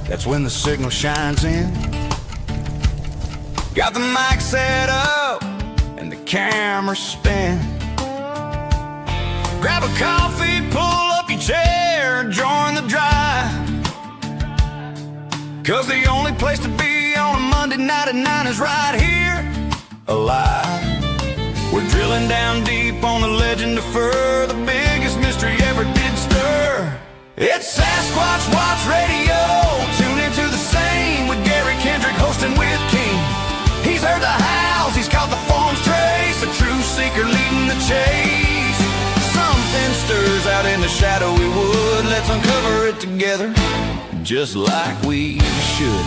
That's when the signal shines in. Got the mic set up and the camera spin. Grab a coffee, pull up your chair, join the drive. 'Cause the only place to be on a Monday night at 9 is right here, alive. We're drilling down deep on the legend of fur, the biggest mystery ever did stir. It's Sasquatch Watch Radio. Tune into the same with Garry hosting with King. He's heard the howls, he's caught the form's trace, a true seeker leading the chase. Something stirs out in the shadowy wood. Let's uncover it together, just like we should.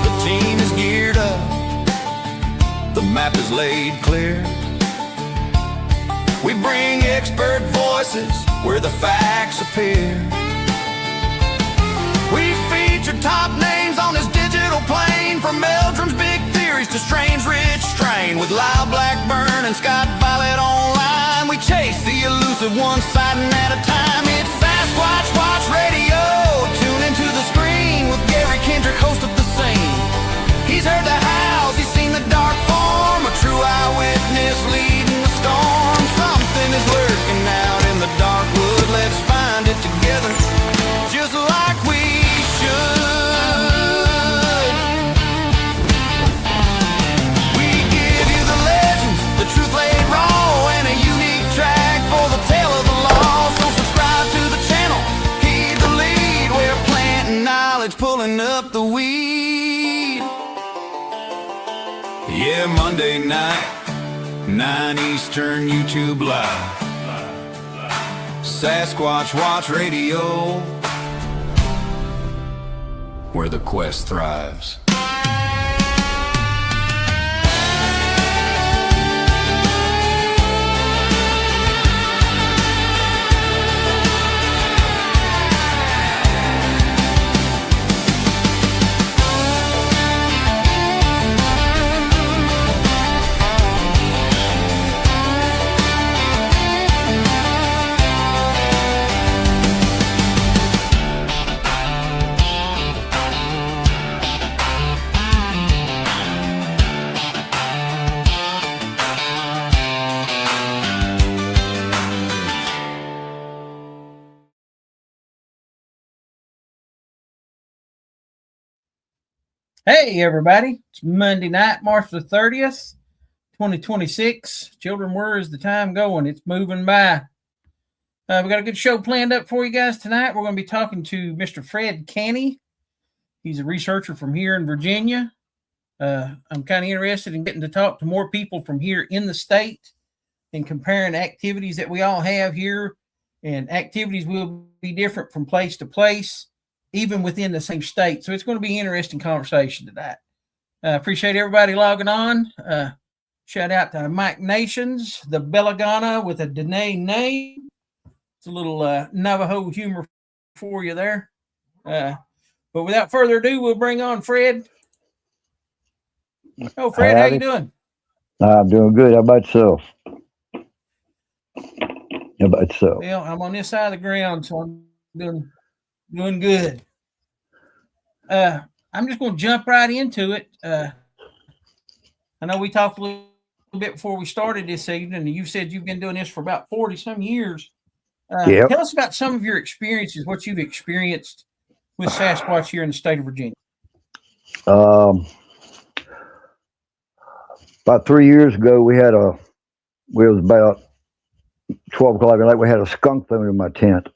The team is geared up, the map is laid clear. We bring expert voices where the facts appear. We feature top names on this digital plane, from Meldrum's big theories to Strange Rich Strain. With Lyle Blackburn and Scott Violet online, we chase the elusive one sighting at a time. It's Sasquatch Watch Radio. Tune into the screen with Garry Kendrick, host of the scene. He's heard the howls, he's seen the dark form, a true eyewitness leading the storm. Something is lurking out in the dark wood. Let's find it together, just like we should. We give you the legends, the truth laid raw, and a unique track for the tale of the law. So subscribe to the channel, heed the lead. We're planting knowledge, pulling up the weed. Yeah, Monday night, 9 Eastern, YouTube Live. Sasquatch Watch Radio, where the quest thrives. Hey, everybody. It's Monday night, March the 30th, 2026. Children, where is the time going? It's moving by. We got a good show planned up for you guys tonight. We're going to be talking to Mr. Fred Kanney. He's a researcher from here in Virginia. I'm kind of interested in getting to talk to more people from here in the state and comparing activities that we all have here. And activities will be different from place to place, even within the same state. So it's going to be an interesting conversation tonight. Appreciate everybody logging on. Shout out to Mike Nations, the Belagana with a Dene name. It's a little Navajo humor for you there. But without further ado, we'll bring on Fred. Oh, Fred, how you doing? I'm doing good. How about yourself? Well, I'm on this side of the ground, so I'm doing good. I'm just going to jump right into it. I know we talked a little bit before we started this evening, and you said you've been doing this for about 40-some years. Yep. Tell us about some of your experiences, what you've experienced with Sasquatch here in the state of Virginia. About 3 years ago, it was about 12 o'clock at night, we had a skunk thrown in my tent.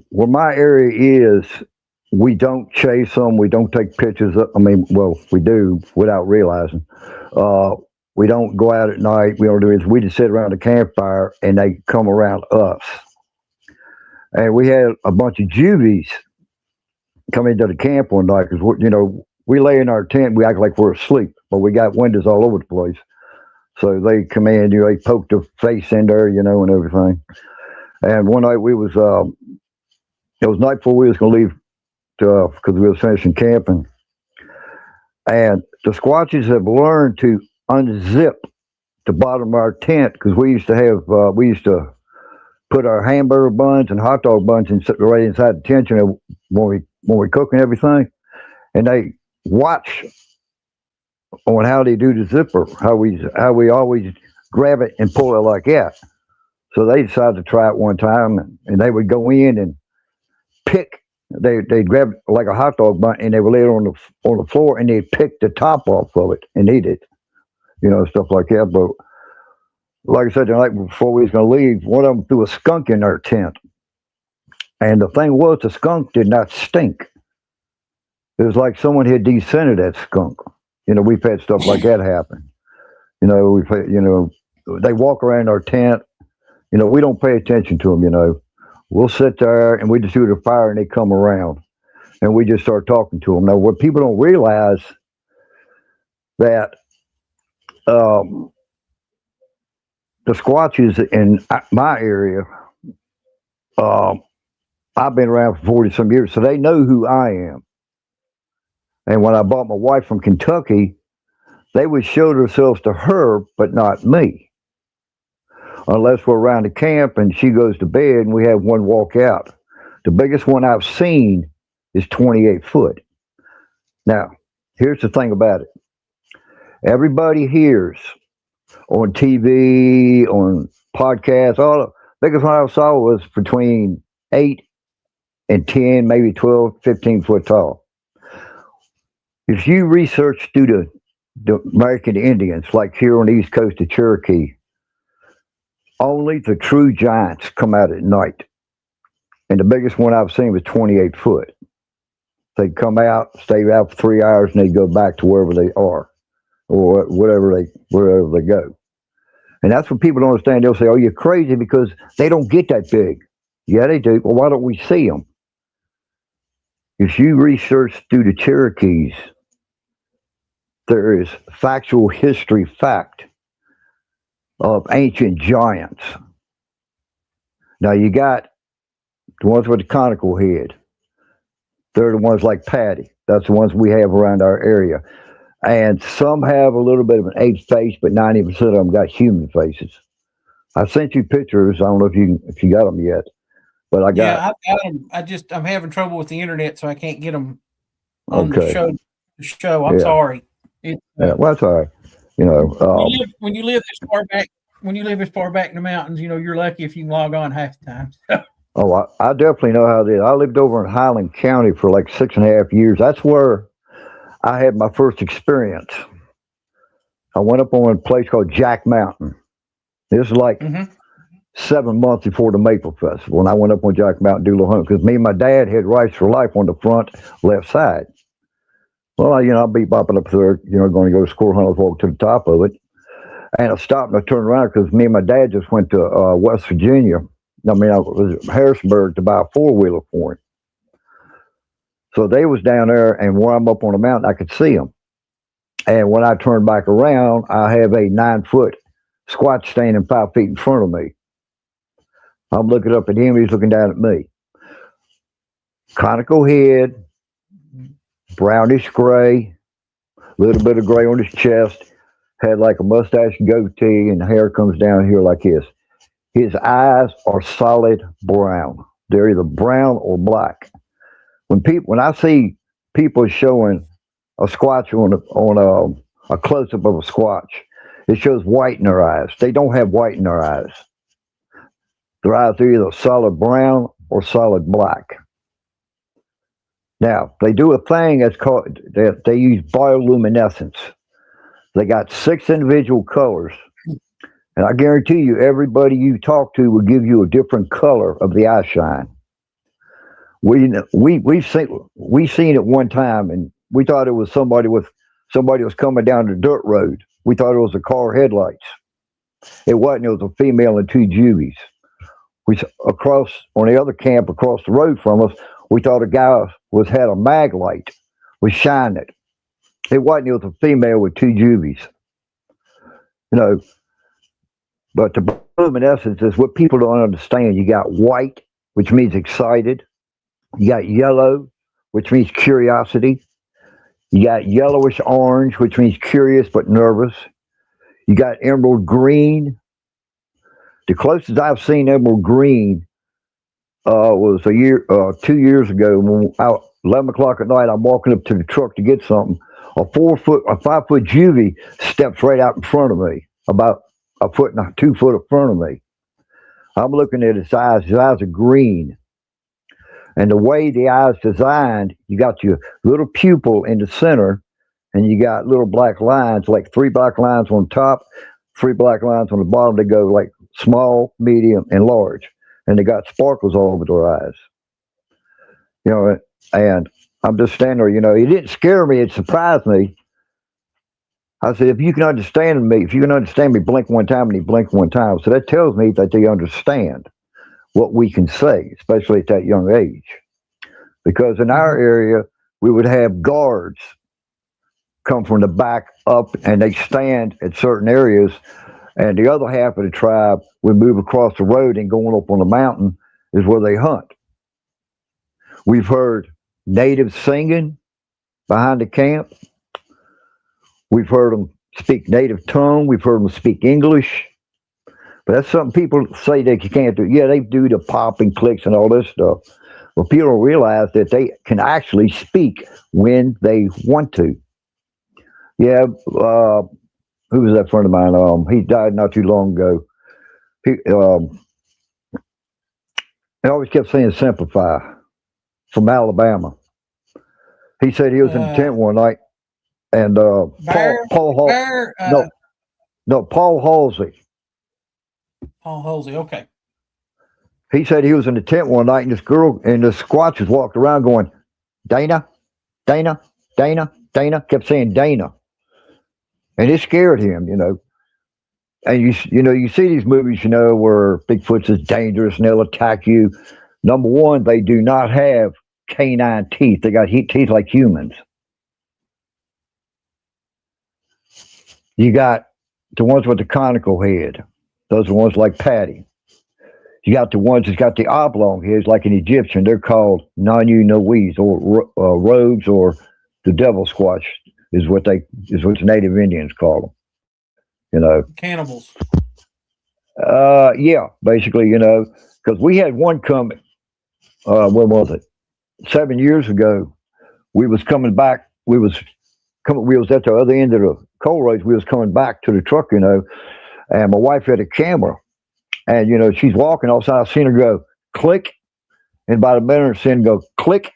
Where my area is, we don't chase them. We don't take pictures. We do without realizing. We don't go out at night. We don't do it. We just sit around the campfire and they come around us. And we had a bunch of juvies come into the camp one night because, we lay in our tent. We act like we're asleep, but we got windows all over the place. So they come in, they poke their face in there, and everything. And one night it was night before we was going to leave because we was finishing camping. And the Squatches have learned to unzip the bottom of our tent because we used to put our hamburger buns and hot dog buns right inside the tent, you know, when we cook and everything. And they watch on how they do the zipper, how we always grab it and pull it like that. So they decided to try it one time, and they would go in and pick. They'd grab like a hot dog bun and they would lay it on the floor and they'd pick the top off of it and eat it, you know, stuff like that. But like I said, the night before we was gonna leave, one of them threw a skunk in our tent, and the thing was, the skunk did not stink. It was like someone had descended that skunk. You know, we've had stuff like that happen. You know, they walk around our tent. You know, we don't pay attention to them. You know, we'll sit there and we just do the fire, and they come around, and we just start talking to them. Now, what people don't realize that the Squatches in my area, I've been around for 40 some years, so they know who I am. And when I bought my wife from Kentucky, they would show themselves to her, but not me. Unless we're around the camp and she goes to bed and we have one walk out. The biggest one I've seen is 28 foot. Now, here's the thing about it. Everybody hears on TV, on podcasts, all the biggest one I saw was between 8 and 10, maybe 12, 15 foot tall. If you research through the American Indians, like here on the East Coast of Cherokee, only the true giants come out at night. And the biggest one I've seen was 28 foot. They'd come out, stay out for 3 hours, and they'd go back to wherever they are, or wherever they go. And that's what people don't understand. They'll say, "Oh, you're crazy because they don't get that big." Yeah, they do. Well, why don't we see them? If you research through the Cherokees, there is factual history fact of ancient giants. Now you got the ones with the conical head. They're the ones like Patty. That's the ones we have around our area. And some have a little bit of an ape face, but 90% of them got human faces. I sent you pictures. I don't know if you got them yet, but I got. Yeah, I've got them. I'm having trouble with the internet, so I can't get them on the show. I'm sorry. Yeah, well, that's all right. You know, when you live this far back in the mountains, you know, you're lucky if you can log on half the time. Oh, I definitely know how it is. I lived over in Highland County for like 6.5 years. That's where I had my first experience. I went up on a place called Jack Mountain. This is like 7 months before the Maple Festival. And I went up on Jack Mountain to do a little hunt because me and my dad had Rights for Life on the front left side. Well, you know, I'll be bopping up there, you know, going to go squirrel hunt, walk to the top of it. And I stopped and I turned around because me and my dad just went to West Virginia. I was at Harrisburg to buy a four-wheeler for him. So they was down there, and where I'm up on the mountain, I could see them. And when I turned back around, I have a 9-foot Squatch standing 5 feet in front of me. I'm looking up at him, he's looking down at me. Conical head, brownish gray, a little bit of gray on his chest, had like a mustache and goatee, and the hair comes down here like this. His eyes are solid brown. They're either brown or black. When I see people showing a Squatch on a close-up of a Squatch, it shows white in their eyes. They don't have white in their eyes. Their eyes are either solid brown or solid black. Now, they do a thing that's called, they use bioluminescence. They got 6 individual colors. And I guarantee you, everybody you talk to will give you a different color of the eye shine. We've seen it one time, and we thought it was somebody was coming down the dirt road. We thought it was a car headlights. It wasn't. It was a female and 2 juvies. Across on the other camp across the road from us, we thought a guy had a mag light, was shining it. It wasn't. It was a female with 2 juvies. You know. But the luminescence is what people don't understand. You got white, which means excited. You got yellow, which means curiosity. You got yellowish orange, which means curious but nervous. You got emerald green. The closest I've seen emerald green was 2 years ago. When 11 o'clock at night, I'm walking up to the truck to get something. A 5 foot juvie steps right out in front of me, about a foot and 2 foot in front of me. I'm looking at his eyes. His eyes are green. And the way the eye's designed, you got your little pupil in the center, and you got little black lines, like 3 black lines on top, 3 black lines on the bottom. They go like small, medium, and large. And they got sparkles all over their eyes. You know, and I'm just standing there, you know, it didn't scare me, it surprised me. I said, if you can understand me, blink one time, and he blinked one time. So that tells me that they understand what we can say, especially at that young age. Because in our area, we would have guards come from the back up, and they stand at certain areas, and the other half of the tribe would move across the road, and going up on the mountain is where they hunt. We've heard natives singing behind the camp. We've heard them speak native tongue. We've heard them speak English. But that's something people say that you can't do. Yeah, they do the popping clicks and all this stuff. But people don't realize that they can actually speak when they want to. Yeah, who was that friend of mine? He died not too long ago. He always kept saying simplify, from Alabama. He said he was in the tent one night, and Paul Halsey. Paul Halsey, okay. He said he was in the tent one night, and this girl and the Squatches walked around going, Dana, Dana, Dana, Dana, kept saying Dana. And it scared him, you know. And you see these movies, you know, where Bigfoot's is dangerous and they'll attack you. Number one, they do not have canine teeth. They got teeth like humans. You got the ones with the conical head. Those are the ones like Patty. You got the ones that's got the oblong heads like an Egyptian. They're called Nanu-Noes, or rogues, or the devil squatch is what the native Indians call them. You know, cannibals. Yeah, basically, you know, because we had one coming. When was it? 7 years ago. We was coming back. We was at the other end of the coal roads. We was coming back to the truck, you know, and my wife had a camera, and you know, she's walking. All of a sudden, I seen her go click, and about a minute, I seen her go click.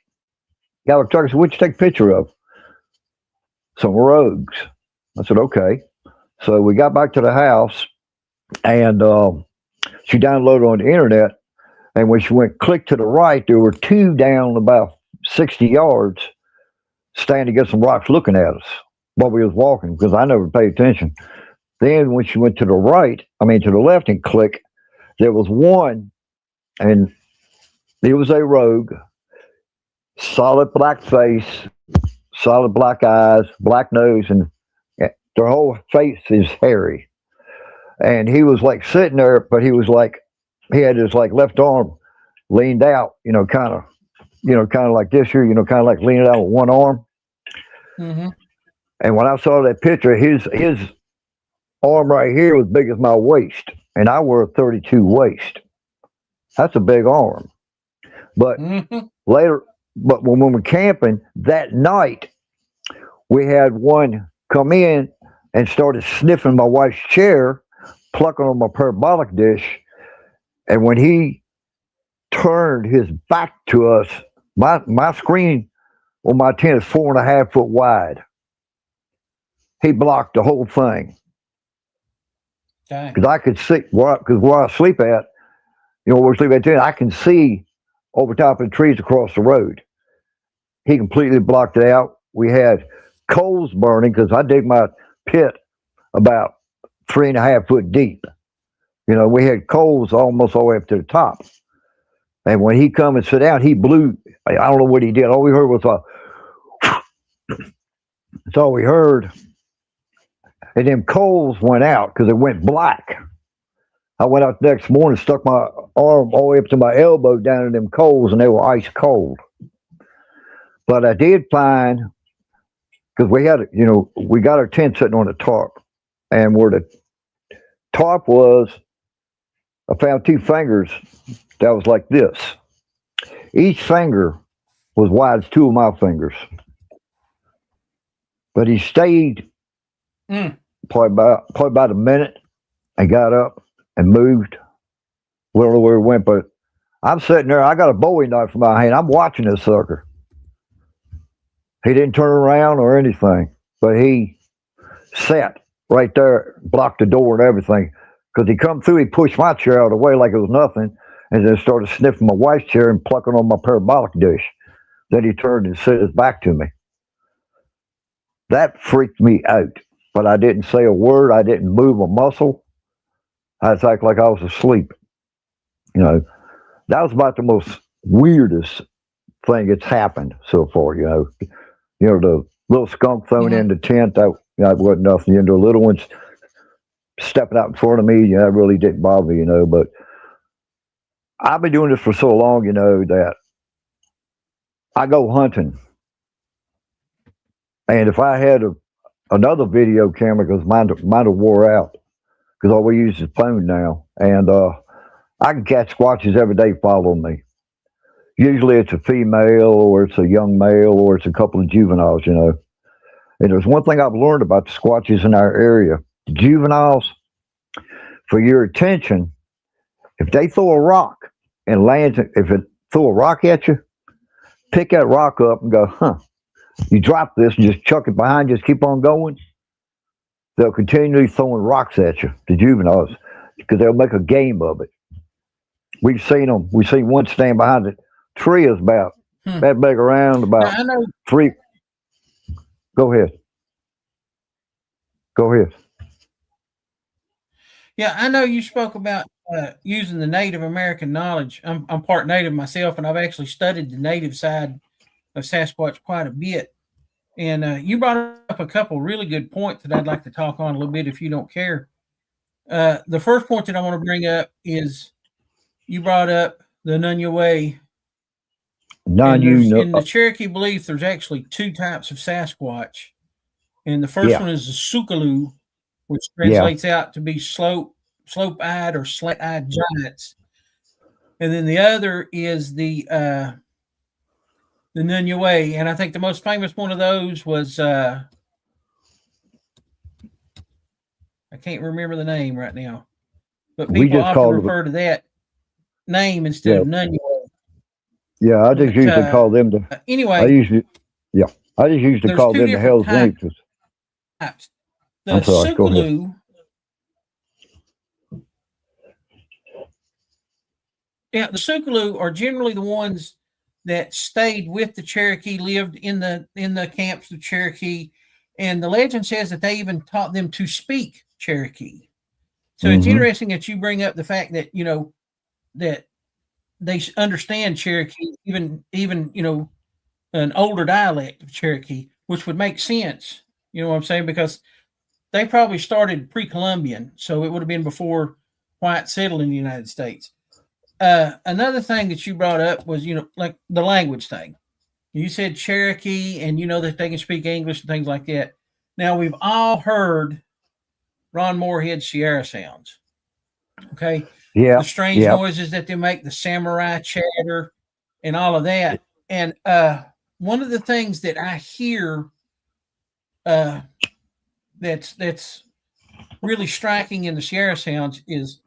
Got her truck. I said, "What'd you take a picture of?" Some rogues. I said, "Okay." So we got back to the house, and she downloaded on the internet. And when she went click to the right, there were 2 down about 60 yards, standing against some rocks looking at us while we was walking, because I never paid attention. Then when she went to the left and click, there was one, and it was a rogue, solid black face, solid black eyes, black nose, and their whole face is hairy. And he was like sitting there, but he was like, he had his like left arm leaned out, kind of like this here, kind of like leaning out with one arm. Mm-hmm. And when I saw that picture, his arm right here was big as my waist, and I wear a 32 waist. That's a big arm. But later, but when we were camping that night, we had one come in and started sniffing my wife's chair, plucking on my parabolic dish. And when he turned his back to us, my screen on my tent is 4.5 foot wide. He blocked the whole thing. Because I could see, because where I sleep at, where we sleep at tent, I can see over top of the trees across the road. He completely blocked it out. We had coals burning, because I dig my pit about 3.5 foot deep. We had coals almost all the way up to the top. And when he come and sit down, he blew. I don't know what he did. All we heard was that's all we heard. And them coals went out because it went black. I went out the next morning, stuck my arm all the way up to my elbow down in them coals, and they were ice cold. But I did find, because we had, we got our tent sitting on the tarp. and where the tarp was, I found two fingers that was like this. Each finger was wide as two of my fingers. But he stayed probably about a minute and got up and moved. We don't know where he went, but I'm sitting there. I got a Bowie knife in my hand. I'm watching this sucker. He didn't turn around or anything, but he sat right there, blocked the door and everything. Because he come through, he pushed my chair out of the way like it was nothing, and then started sniffing my wife's chair and plucking on my parabolic dish. Then he turned and set his back to me. That freaked me out, but I didn't say a word. I didn't move a muscle. I just acted like I was asleep. You know, that was about the most weirdest thing that's happened so far. The little skunk thrown in the tent, that wasn't nothing. The little ones stepping out in front of me, that really didn't bother me, But I've been doing this for so long, that I go hunting. And if I had another video camera, because mine wore out, because all we use is phone now, and I can catch squatches every day following me. Usually it's a female, or it's a young male, or it's a couple of juveniles, And there's one thing I've learned about the squatches in our area. The juveniles, for your attention, if they throw a rock and lands, if it throw a rock at you, pick that rock up and go, You drop this and just chuck it behind, just keep on going. They'll continually throwing rocks at you, the juveniles, because they'll make a game of it. We've seen them. We've seen one stand behind a tree is about that big around, about 3. Go ahead. Yeah, I know you spoke about using the Native American knowledge. I'm part Native myself, and I've actually studied the Native side of Sasquatch quite a bit. And you brought up a couple really good points that I'd like to talk on a little bit if you don't care. The first point that I want to bring up is you brought up the Nunyaway. In the Cherokee belief, there's actually two types of Sasquatch. And the first one is the Sukaloo, which translates out to be slope-eyed or slat-eyed giants. And then the other is the Nunyaway, and I think the most famous one of those was I can't remember the name right now, but people often refer to that name instead of Nunyaway. Yeah, I just usually call them the. Anyway, I just used to call them the Hell's Angels. The Sukaloo. Yeah, the Sukaloo are generally the ones that stayed with the Cherokee, lived in the camps of Cherokee, and the legend says that they even taught them to speak Cherokee. So it's interesting that you bring up the fact that that they understand Cherokee, even an older dialect of Cherokee, which would make sense. You know what I'm saying? Because they probably started pre-Columbian, so it would have been before whites settled in the United States. Another thing that you brought up was, like the language thing. You said Cherokee, and that they can speak English and things like that. Now, we've all heard Ron Moorhead's Sierra sounds. Okay? Yeah. The strange noises that they make, the samurai chatter, and all of that. And one of the things that I hear that's really striking in the Sierra sounds is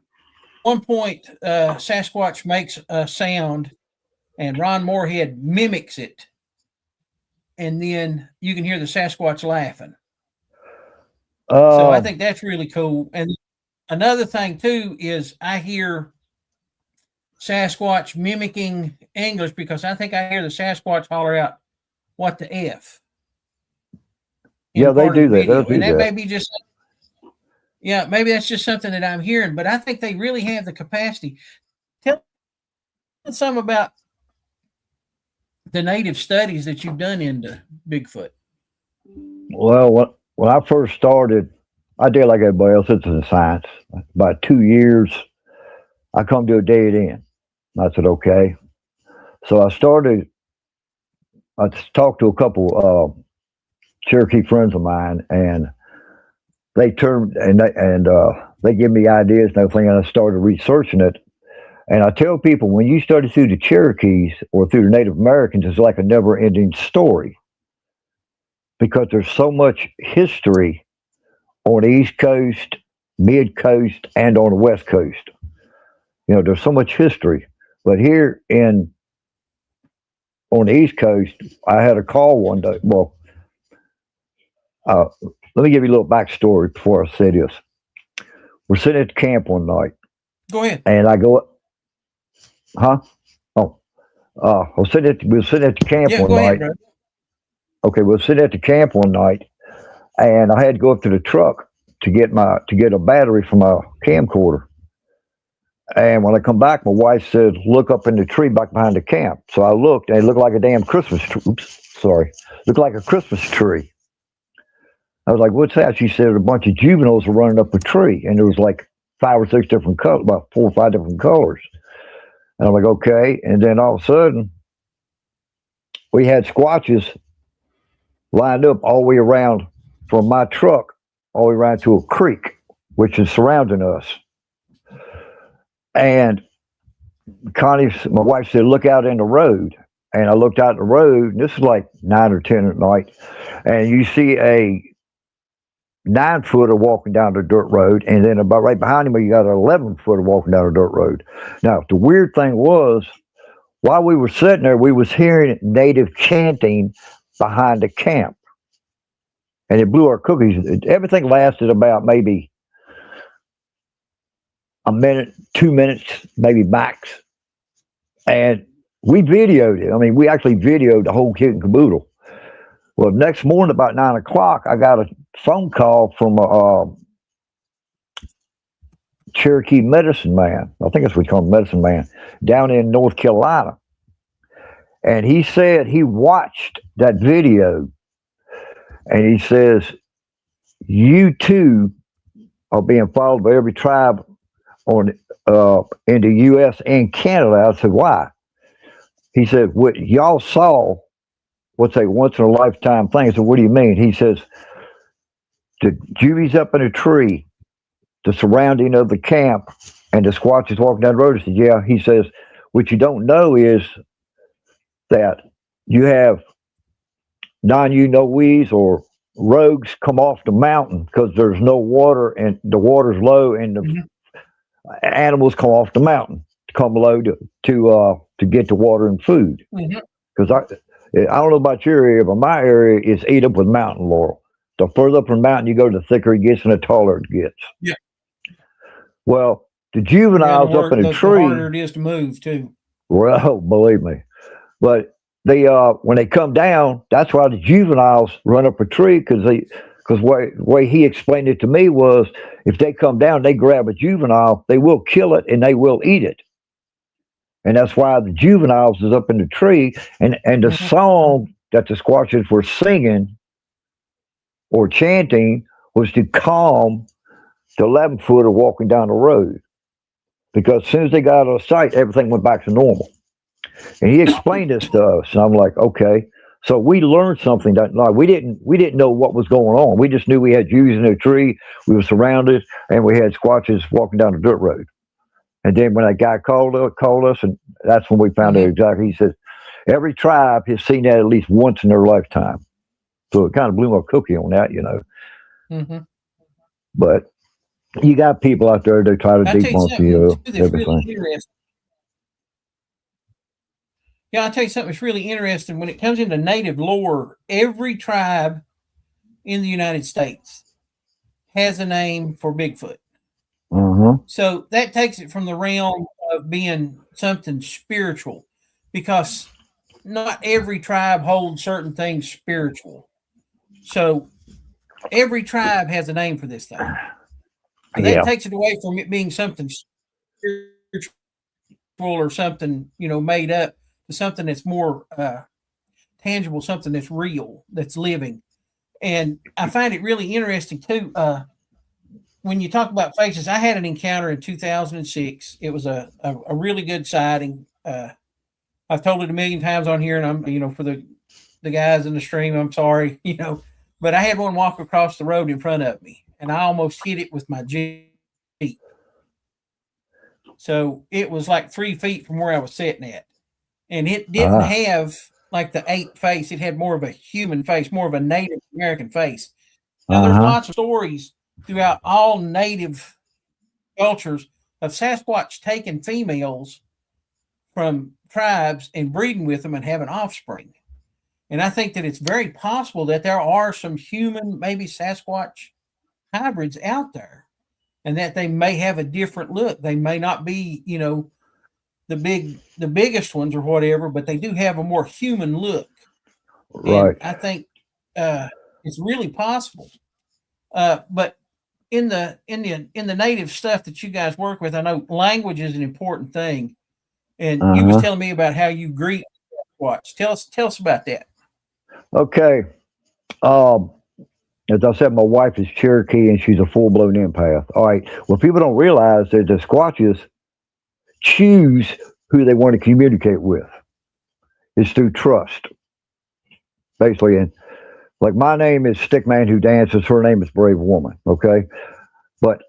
one point, Sasquatch makes a sound, and Ron Moorhead mimics it, and then you can hear the Sasquatch laughing. So I think that's really cool. And another thing too is I hear Sasquatch mimicking English, because I think I hear the Sasquatch holler out, "What the F?" Yeah, they do that. And that may be just. Yeah, maybe that's just something that I'm hearing, but I think they really have the capacity. Tell us some about the native studies that you've done into Bigfoot. Well, when I first started, I did like everybody else. It's in science. About 2 years, I come to a dead end. I said, okay. So I talked to a couple Cherokee friends of mine, and they turned and they give me ideas and everything, and I started researching it. And I tell people, when you study through the Cherokees or through the Native Americans, it's like a never-ending story because there's so much history on the East Coast, Mid Coast, and on the West Coast. You know, there's so much history. But here on the East Coast, I had a call one day. Well, let me give you a little backstory before I say this. We're sitting at the camp one night, Go ahead. and I go, huh? Oh, we were sitting at the camp Yeah, one go night. ahead, bro. Okay, we were sitting at the camp one night, and I had to go up to the truck to get a battery for my camcorder. And when I come back, my wife said, "Look up in the tree back behind the camp." So I looked, and it looked like a damn Christmas tree. Oops, sorry, looked like a Christmas tree. I was like, "What's that?" She said, "A bunch of juveniles were running up a tree, and there was like 5 or 6 different colors, about 4 or 5 different colors." And I'm like, "Okay." And then all of a sudden, we had squatches lined up all the way around from my truck, all the way around to a creek, which is surrounding us. And Connie, my wife said, "Look out in the road." And I looked out the road, and this is like 9 or 10 at night, and you see a 9-footer walking down the dirt road, and then about right behind him, you got an 11-footer walking down the dirt road. Now, the weird thing was, while we were sitting there, we was hearing native chanting behind the camp, and it blew our cookies. Everything lasted about maybe a minute, 2 minutes, maybe max. And we videoed it. I mean, we actually videoed the whole kit and caboodle. Well, next morning about 9 o'clock, I got a phone call from a Cherokee medicine man. I think that's what we call him, medicine man, down in North Carolina. And he said he watched that video, and he says, "You too are being followed by every tribe on in the U.S. and Canada." I said, "Why?" He said, "What y'all saw, what's a once in a lifetime thing." I said, "What do you mean?" He says, "The juvies up in a tree, the surrounding of the camp, and the squatches walking down the road." I said, "Yeah." He says, "What you don't know is that you have non-you-know-wees or rogues come off the mountain because there's no water and the water's low, and the animals come off the mountain to come low to get the water and food." Because I don't know about your area, but my area is ate up with mountain laurel. The further up the mountain you go, the thicker it gets and the taller it gets. Yeah. Well, the juveniles up in a tree, the harder it is to move too. well, believe me. But they when they come down, that's why the juveniles run up a tree, because the way he explained it to me was, if they come down, they grab a juvenile, they will kill it and they will eat it. And that's why the juveniles is up in the tree, and the song that the squatches were singing or chanting was to calm the 11-footer walking down the road, because as soon as they got out of sight, everything went back to normal. And he explained this to us, and I'm like, okay. So we learned something that night. We didn't know what was going on. We just knew we had Jews in a tree, we were surrounded, and we had squatches walking down the dirt road. And then when that guy called us, and that's when we found out exactly. He said every tribe has seen that at least once in their lifetime. So it kind of blew my cookie on that, you know. But you got people out there that try to debunk everything. Really, yeah, I'll tell you something that's really interesting. When it comes into native lore, every tribe in the United States has a name for Bigfoot. So that takes it from the realm of being something spiritual, because not every tribe holds certain things spiritual. So every tribe has a name for this thing. So that takes it away from it being something spiritual or something, made up, to something that's more tangible, something that's real, that's living. And I find it really interesting too. When you talk about faces, I had an encounter in 2006. It was a really good sighting. I've told it a million times on here, and I'm, for the guys in the stream, I'm sorry, but I had one walk across the road in front of me, and I almost hit it with my Jeep. So it was like 3 feet from where I was sitting at. And it didn't have like the ape face. It had more of a human face, more of a Native American face. Now, there's lots of stories throughout all Native cultures of Sasquatch taking females from tribes and breeding with them and having offspring. And I think that it's very possible that there are some human, maybe Sasquatch hybrids out there, and that they may have a different look. They may not be, you know, the biggest ones or whatever, but they do have a more human look. Right. And I think it's really possible. But in the native stuff that you guys work with, I know language is an important thing. And you was telling me about how you greet Sasquatch. Tell us about that. Okay. As I said, my wife is Cherokee and she's a full-blown empath. All right. Well, people don't realize that the Squatches choose who they want to communicate with. It's through trust, basically. And like my name is Stickman Who Dances. Her name is Brave Woman. Okay. But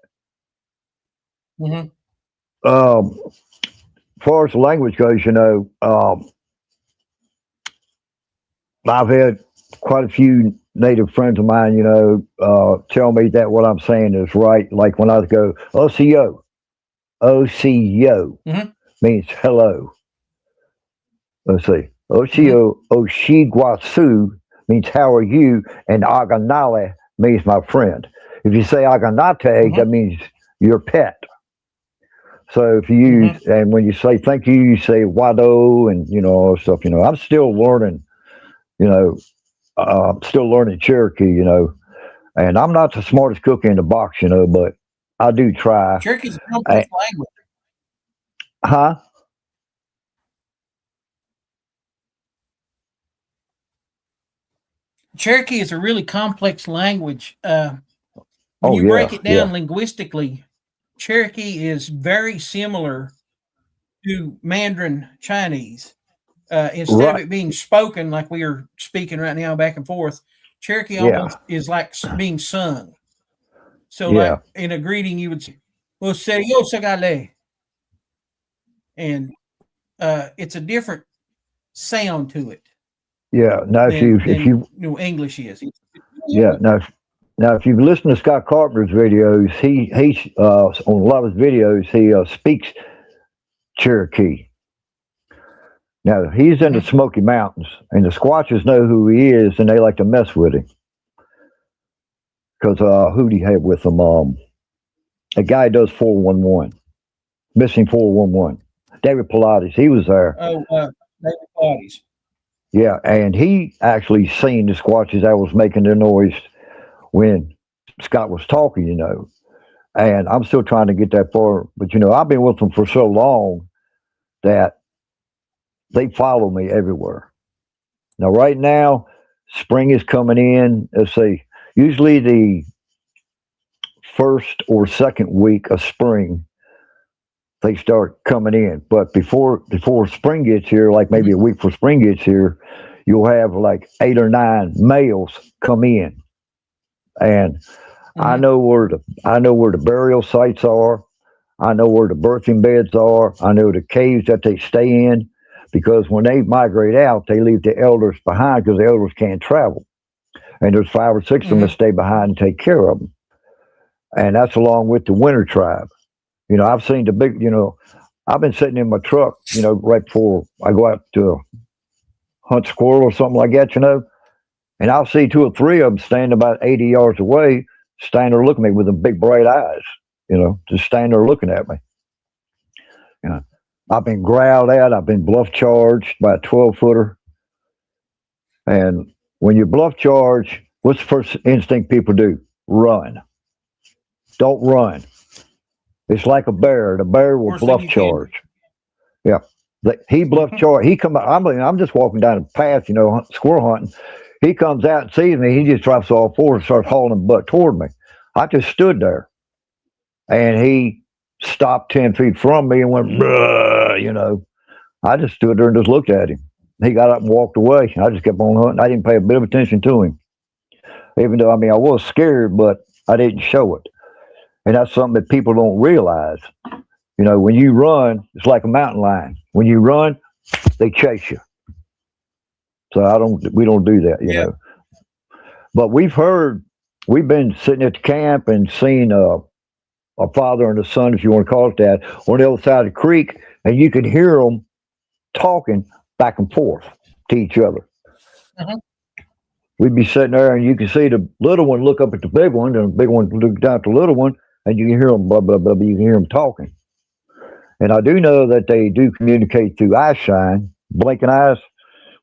as far as the language goes, you know, I've had quite a few Native friends of mine, you know, tell me that what I'm saying is right. Like when I go, OCO, means hello. Let's see. OCO, Oshiguasu means how are you? And Aganale means my friend. If you say Aganate, that means your pet. So if you use, and when you say thank you, you say Wado and, you know, all stuff, you know, I'm still learning, you know, I'm still learning Cherokee, you know, and I'm not the smartest cook in the box, you know, but I do try. Cherokee's a complex language. Huh? Cherokee is a really complex language. When you break it down linguistically, Cherokee is very similar to Mandarin Chinese. Instead of it being spoken like we are speaking right now back and forth, Cherokee almost is like being sung. So like in a greeting, you would say, Osegale. And it's a different sound to it. Yeah. Now, if you know, English is. Yeah. Now, if you've listened to Scott Carpenter's videos, he on a lot of his videos, he speaks Cherokee. Now, he's in the Smoky Mountains, and the Squatches know who he is, and they like to mess with him. Because who do you have with him? A guy does 411, missing 411. David Pilates, he was there. Oh, David Pilates. Yeah, and he actually seen the Squatches that was making their noise when Scott was talking, you know. And I'm still trying to get that far, but you know, I've been with them for so long that they follow me everywhere. Now, right now, spring is coming in. Let's see, usually the first or second week of spring, they start coming in. But before spring gets here, like maybe a week before spring gets here, you'll have like 8 or 9 males come in, and I know where the burial sites are. I know where the birthing beds are. I know the caves that they stay in, because when they migrate out, they leave the elders behind because the elders can't travel, and there's 5 or 6 of them that stay behind and take care of them. And that's along with the winter tribe. You know, I've seen the big, you know, I've been sitting in my truck, you know, right before I go out to hunt squirrel or something like that, you know, and I'll see 2 or 3 of them standing about 80 yards away, standing there looking at me with them big bright eyes, you know, just standing there looking at me. You know, I've been growled at, I've been bluff charged by a 12-footer. And when you bluff charge, what's the first instinct people do? Run. Don't run. It's like a bear. The bear will bluff charge. Yeah. He bluff charge. He come. I'm just walking down the path, you know, squirrel hunting. He comes out and sees me. He just drops all 4 and starts hauling butt toward me. I just stood there, and he stopped 10 feet from me and went, bruh, you know. I just stood there and just looked at him. He got up and walked away. I just kept on hunting. I didn't pay a bit of attention to him. Even though, I mean, I was scared, but I didn't show it. And that's something that people don't realize. You know, when you run, it's like a mountain lion. When you run, they chase you. So we don't do that, you Yeah. know. But we've been sitting at the camp and seen a father and a son, if you want to call it that, on the other side of the creek, and you can hear them talking back and forth to each other. Uh-huh. We'd be sitting there, and you can see the little one look up at the big one, and the big one look down at the little one, and you can hear them blah blah blah. You can hear them talking. And I do know that they do communicate through eye shine, blinking eyes.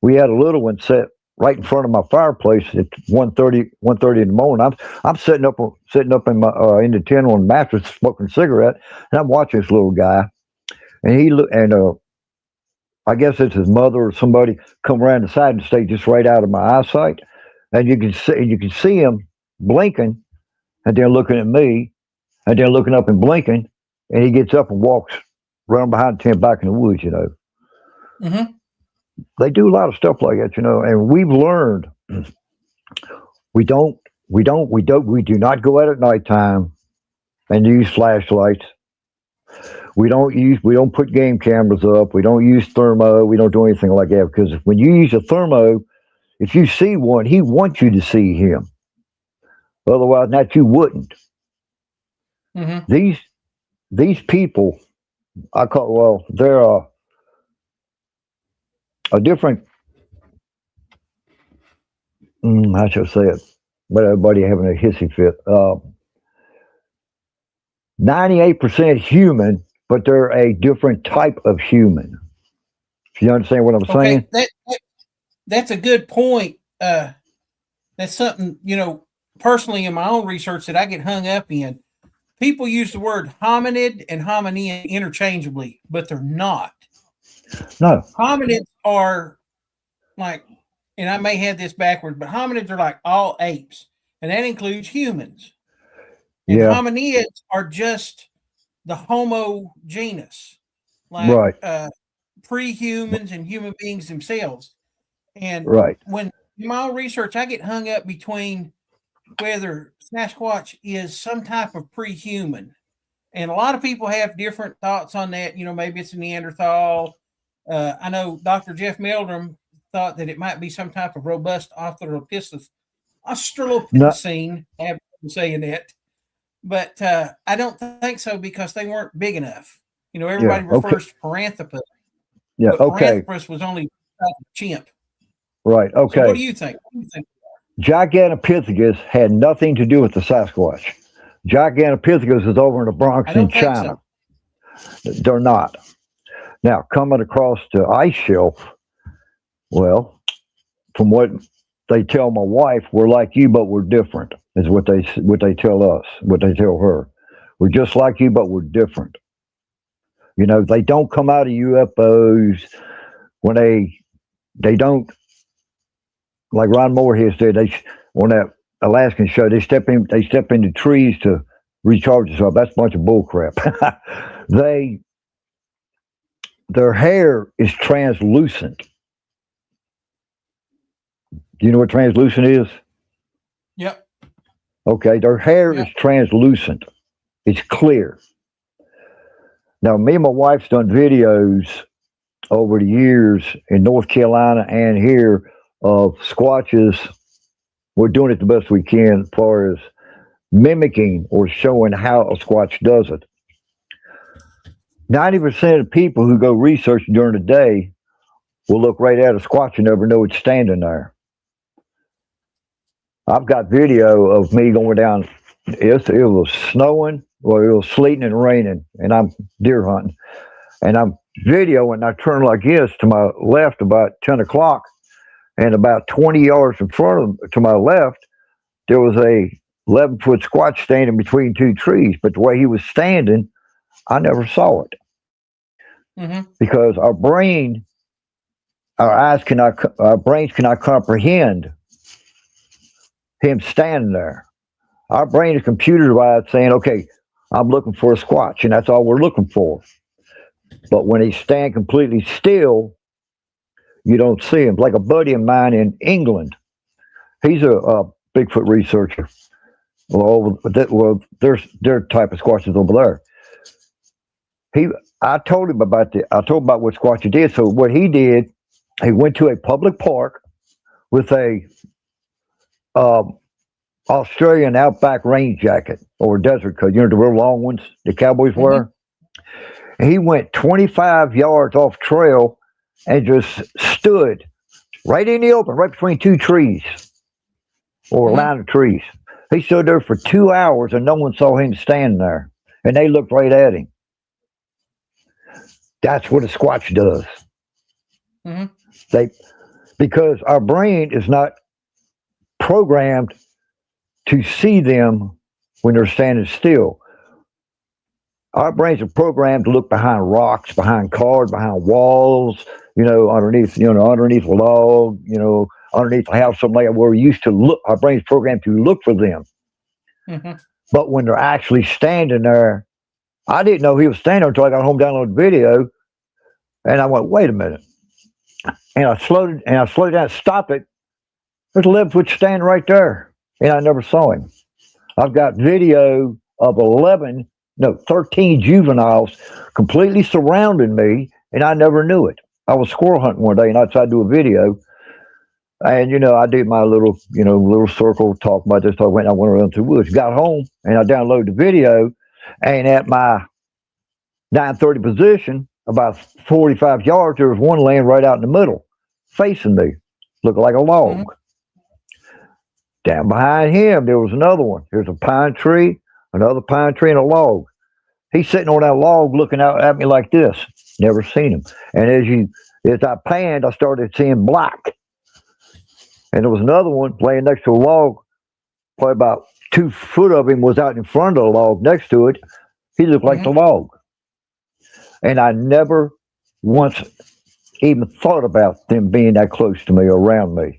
We had a little one sit right in front of my fireplace at 1:30 in the morning. I'm sitting up in my in the tent on the mattress smoking a cigarette, and I'm watching this little guy, and I guess it's his mother or somebody come around the side and stay just right out of my eyesight, and you can see him blinking, and then looking at me, and then looking up and blinking, and he gets up and walks around behind the tent back in the woods. You know, Mm-hmm. they do a lot of stuff like that. You know, and we've learned we do not go out at nighttime and use flashlights. We don't put game cameras up. We don't use thermo. We don't do anything like that, because when you use a thermo, if you see one, he wants you to see him. Otherwise, that you wouldn't. Mm-hmm. These people, they're a different. How should I say it? But everybody having a hissy fit. 98% human, but they're a different type of human. If you understand what I'm saying? Okay, that's a good point. That's something, personally in my own research that I get hung up in. People use the word hominid and hominin interchangeably, but they're not. No. Hominids are like, and I may have this backwards, but hominids are like all apes, and that includes humans. And Yeah. hominids are just the Homo genus, like Right. pre-humans and human beings themselves. And Right. when in my own research, I get hung up between whether Sasquatch is some type of pre-human, and a lot of people have different thoughts on that. Maybe it's a Neanderthal. I know Dr. Jeff Meldrum thought that it might be some type of robust Australopithecine. No. I have been saying that, but I don't think so, because they weren't big enough. Everybody Yeah. Okay. refers to Paranthropus, Yeah. but Okay. Paranthropus was only a chimp. Right. So what Okay. do you think? What do you think? Gigantopithecus had nothing to do with the Sasquatch. Gigantopithecus is over in the Bronx I in don't think China. so. They're not. Now, coming across the ice shelf, well, from what they tell my wife, we're like you, but we're different, is what they tell us, what they tell her. We're just like you, but we're different. They don't come out of UFOs when they don't, like Ron Moorhead said, on that Alaskan show, they step into trees to recharge themselves. That's a bunch of bull crap. Their hair is translucent. Do you know what translucent is? Yep. Okay, their hair is translucent. It's clear. Now, me and my wife's done videos over the years in North Carolina and here of squatches. We're doing it the best we can as far as mimicking or showing how a squatch does it. 90% of people who go research during the day will look right at a squatch and never know it's standing there. I've got video of me going down. It was snowing, or it was sleeting and raining, and I'm deer hunting. And I'm videoing, I turn like this to my left about 10 o'clock, and about 20 yards in front of to my left, there was a 11-foot squatch standing between two trees. But the way he was standing, I never saw it. Mm-hmm. Because our brains cannot comprehend him standing there. Our brain is computerized saying, okay, I'm looking for a squatch, and that's all we're looking for. But when he stand completely still, you don't see him. Like a buddy of mine in England, he's a Bigfoot researcher. Well, there's their type of Squatches over there. I told him about what Squatch did. So what he did, he went to a public park with a Australian outback rain jacket or desert coat. You know, the real long ones the cowboys wear. And he went 25 yards off trail and just stood right in the open, right between two trees or a line of trees. He stood there for 2 hours and no one saw him standing there. And they looked right at him. That's what a Squatch does. Because our brain is not programmed to see them when they're standing still. Our brains are programmed to look behind rocks, behind cars, behind walls, underneath a log, underneath the house, something like that, where we used to look. Our brain's programmed to look for them. But when they're actually standing there, I didn't know he was standing there until I got home, downloaded the video, and I went, wait a minute. And I slowed down, stopped it. There's a 11-foot stand right there. And I never saw him. I've got video of 13 juveniles completely surrounding me, and I never knew it. I was squirrel hunting one day, and I tried to do a video. And, I did my little circle talk about this. I went around through the woods, got home, and I downloaded the video. And at my 930 position, about 45 yards, there was one laying right out in the middle, facing me, looking like a log. Down behind him, there was another one. There's a pine tree, another pine tree, and a log. He's sitting on that log looking out at me like this. Never seen him. And as I panned, I started seeing black. And there was another one laying next to a log. Probably about 2 foot of him was out in front of the log next to it. He looked like the log. And I never once even thought about them being that close to me or around me.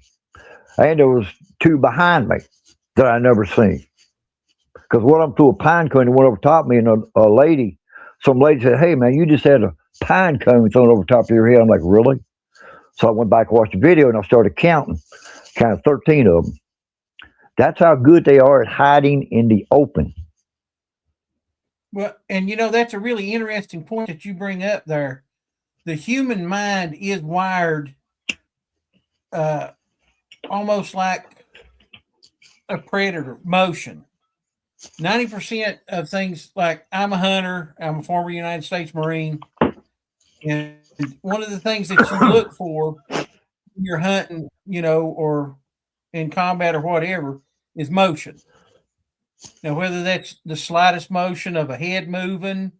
And there was 2 behind me that I never seen. Because when I'm through a pine cone and went over top of me, and some lady said, hey man, you just had a pine cone thrown over top of your head. I'm like, really? So I went back and watched the video and I started counting 13 of them. That's how good they are at hiding in the open. Well, and that's a really interesting point that you bring up there. The human mind is wired almost like a predator, motion. 90% of things, like I'm a hunter, I'm a former United States Marine, and one of the things that you look for when you're hunting, or in combat or whatever, is motion. Now, whether that's the slightest motion of a head moving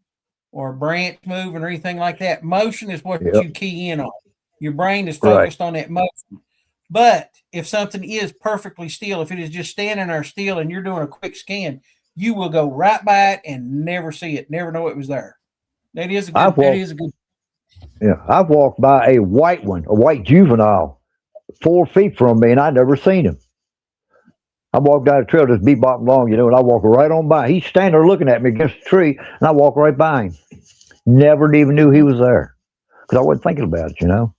or a branch moving or anything like that, motion is what you key in on. Your brain is focused on that motion. But if something is perfectly still, if it is just standing there still and you're doing a quick scan, you will go right by it and never see it, never know it was there. That is a good. Yeah, I've walked by a white juvenile, 4 feet from me, and I never seen him. I walked down the trail, just bebopping along, and I walk right on by. He's standing there looking at me against the tree, and I walk right by him. Never even knew he was there because I wasn't thinking about it,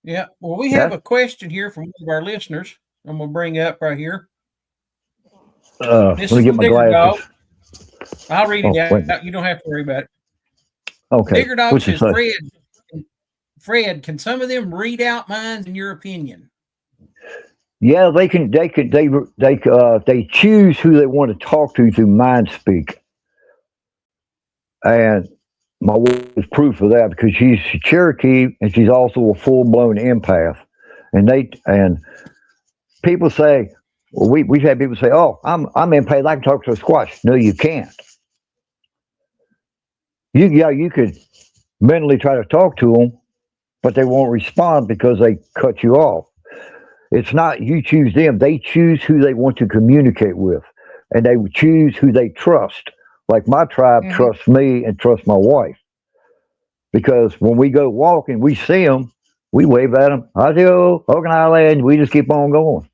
Yeah. Well, we have a question here from one of our listeners. I'm going to bring up right here. Let me get my glasses. I'll read it out. You don't have to worry about it. Okay. Digger Dog says, Fred, can some of them read out minds in your opinion? Yeah, they can. They choose who they want to talk to through mind speak. And my wife is proof of that because she's Cherokee and she's also a full-blown empath. And people say, well, we've had people say, "Oh, I'm empath. I can talk to a Squatch." No, you can't. You could mentally try to talk to them, but they won't respond because they cut you off. It's not you choose them; they choose who they want to communicate with, and they choose who they trust. Like my tribe trusts me and trusts my wife, because when we go walking, we see them, we wave at them. Adios, Ogan Island. We just keep on going.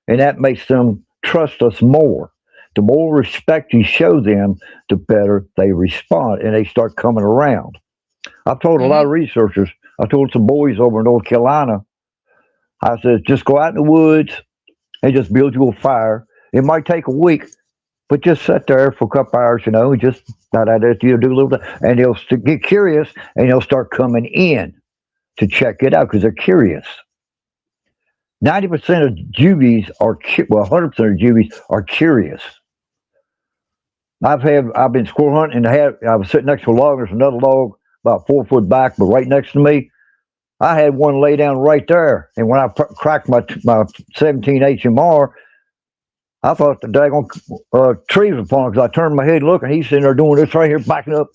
And that makes them trust us more. The more respect you show them, the better they respond and they start coming around. I've told a lot of researchers, I told some boys over in North Carolina, I said, just go out in the woods and just build you a fire. It might take a week, but just sit there for a couple hours, just you do a little bit, and they'll get curious, and they'll start coming in to check it out because they're curious. 90% of juvies are 100% of juvies are curious. I've been squirrel hunting, and I was sitting next to a log. There's another log about 4 foot back, but right next to me, I had one lay down right there. And when I cracked my 17 HMR, I thought the daggone tree was upon him because I turned my head looking. He's sitting there doing this right here, backing up,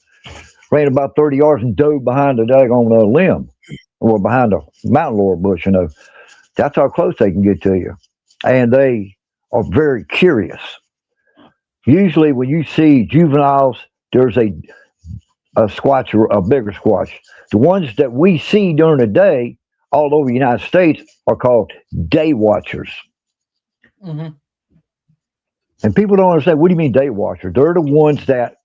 ran about 30 yards and dove behind the daggone limb or behind a mountain laurel bush. That's how close they can get to you. And they are very curious. Usually when you see juveniles, there's a squatch, or a bigger squatch. The ones that we see during the day all over the United States are called day watchers. Mm-hmm. And people don't understand, what do you mean day watchers? They're the ones that,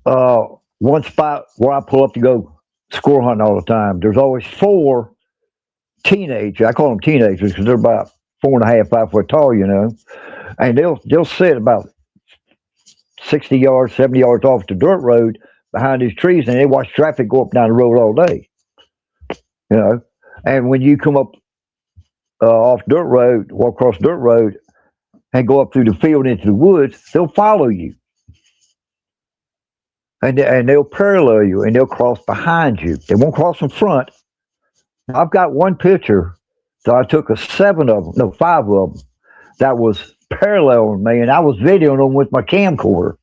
one spot where I pull up to go squirrel hunting all the time, there's always 4 teenagers. I call them teenagers because they're about 4.5, 5 foot tall, and they'll sit about 60 yards, 70 yards off the dirt road behind these trees, and they watch traffic go up and down the road all day. And when you come up off dirt road, walk across dirt road, and go up through the field into the woods, they'll follow you. And they'll parallel you, and they'll cross behind you. They won't cross in front. I've got one picture that I took of 5 of them that was paralleling me, and I was videoing them with my camcorder.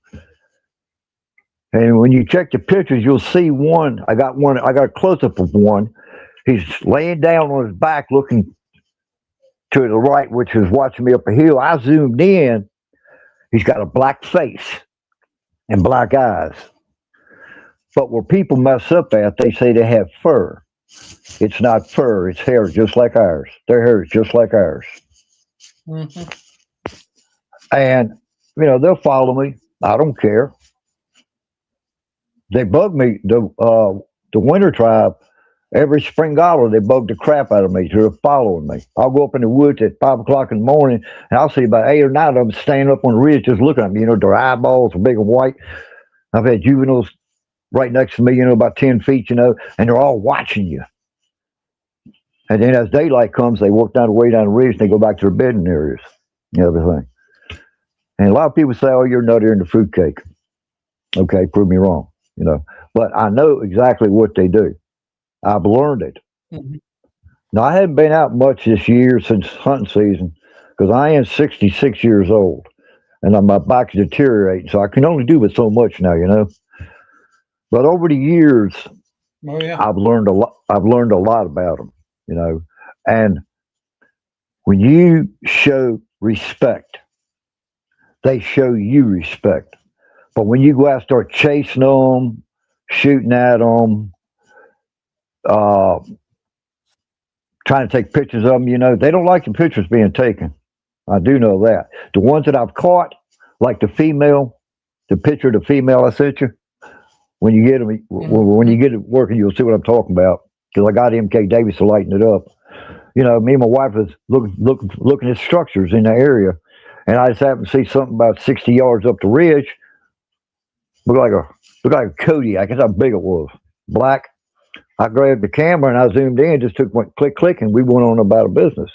And when you check the pictures, you'll see one. I got a close-up of one. He's laying down on his back looking to the right, which is watching me up a hill. I zoomed in. He's got a black face and black eyes. But where people mess up at, they say they have fur. It's not fur. It's hair just like ours. Their hair is just like ours. Mm-hmm. And, they'll follow me. I don't care. They bug me. The winter tribe, every spring gobble, they bug the crap out of me. They're following me. I'll go up in the woods at 5 o'clock in the morning, and I'll see about 8 or 9 of them standing up on the ridge just looking at me. Their eyeballs are big and white. I've had juveniles right next to me, about 10 feet, and they're all watching you. And then as daylight comes, they walk way down the ridge, and they go back to their bedding areas and everything. And a lot of people say, oh, you're nuttier in the fruitcake. Okay, prove me wrong, But I know exactly what they do. I've learned it. Mm-hmm. Now, I haven't been out much this year since hunting season because I am 66 years old, and my back's deteriorating, so I can only do but so much now, But over the years, I've learned a lot. I've learned a lot about them, And when you show respect, they show you respect. But when you go out and start chasing them, shooting at them, trying to take pictures of them, they don't like the pictures being taken. I do know that. The ones that I've caught, like the picture of the female I sent you, when you get them, when you get it working, you'll see what I'm talking about. Because I got MK Davis to lighten it up. Me and my wife was looking at structures in the area, and I just happened to see something about 60 yards up the ridge. Looked like a Cody. I guess how big it was. Black. I grabbed the camera and I zoomed in, just took one click, and we went on about a business.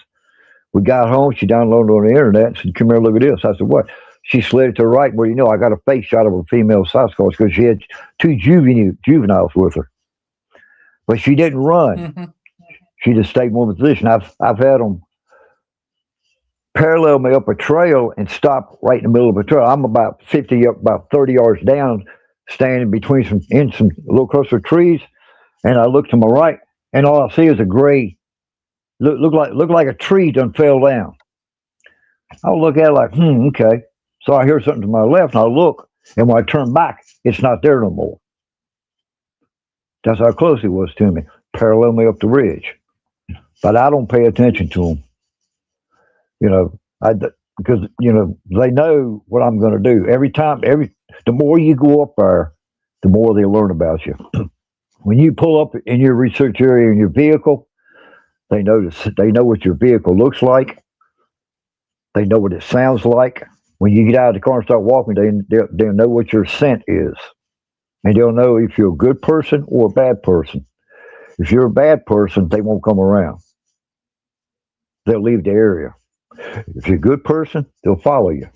We got home. She downloaded on the internet and said, "Come here, look at this." I said, "What?" She slid to the right. Well, I got a face shot of a female Sasquatch because she had 2 juveniles with her, but she didn't run. Mm-hmm. She just stayed in one position. I've had them parallel me up a trail and stop right in the middle of a trail. I'm about 30 yards down, standing between some little cluster of trees, and I look to my right, and all I see is a gray, look like a tree done fell down. I'll look at it like, okay. So I hear something to my left, and I look, and when I turn back, it's not there no more. That's how close he was to me, parallel me up the ridge. But I don't pay attention to them. Because they know what I'm going to do. The more you go up there, the more they learn about you. When you pull up in your research area in your vehicle, they know what your vehicle looks like. They know what it sounds like. When you get out of the car and start walking, they'll know what your scent is. And they'll know if you're a good person or a bad person. If you're a bad person, they won't come around. They'll leave the area. If you're a good person, they'll follow you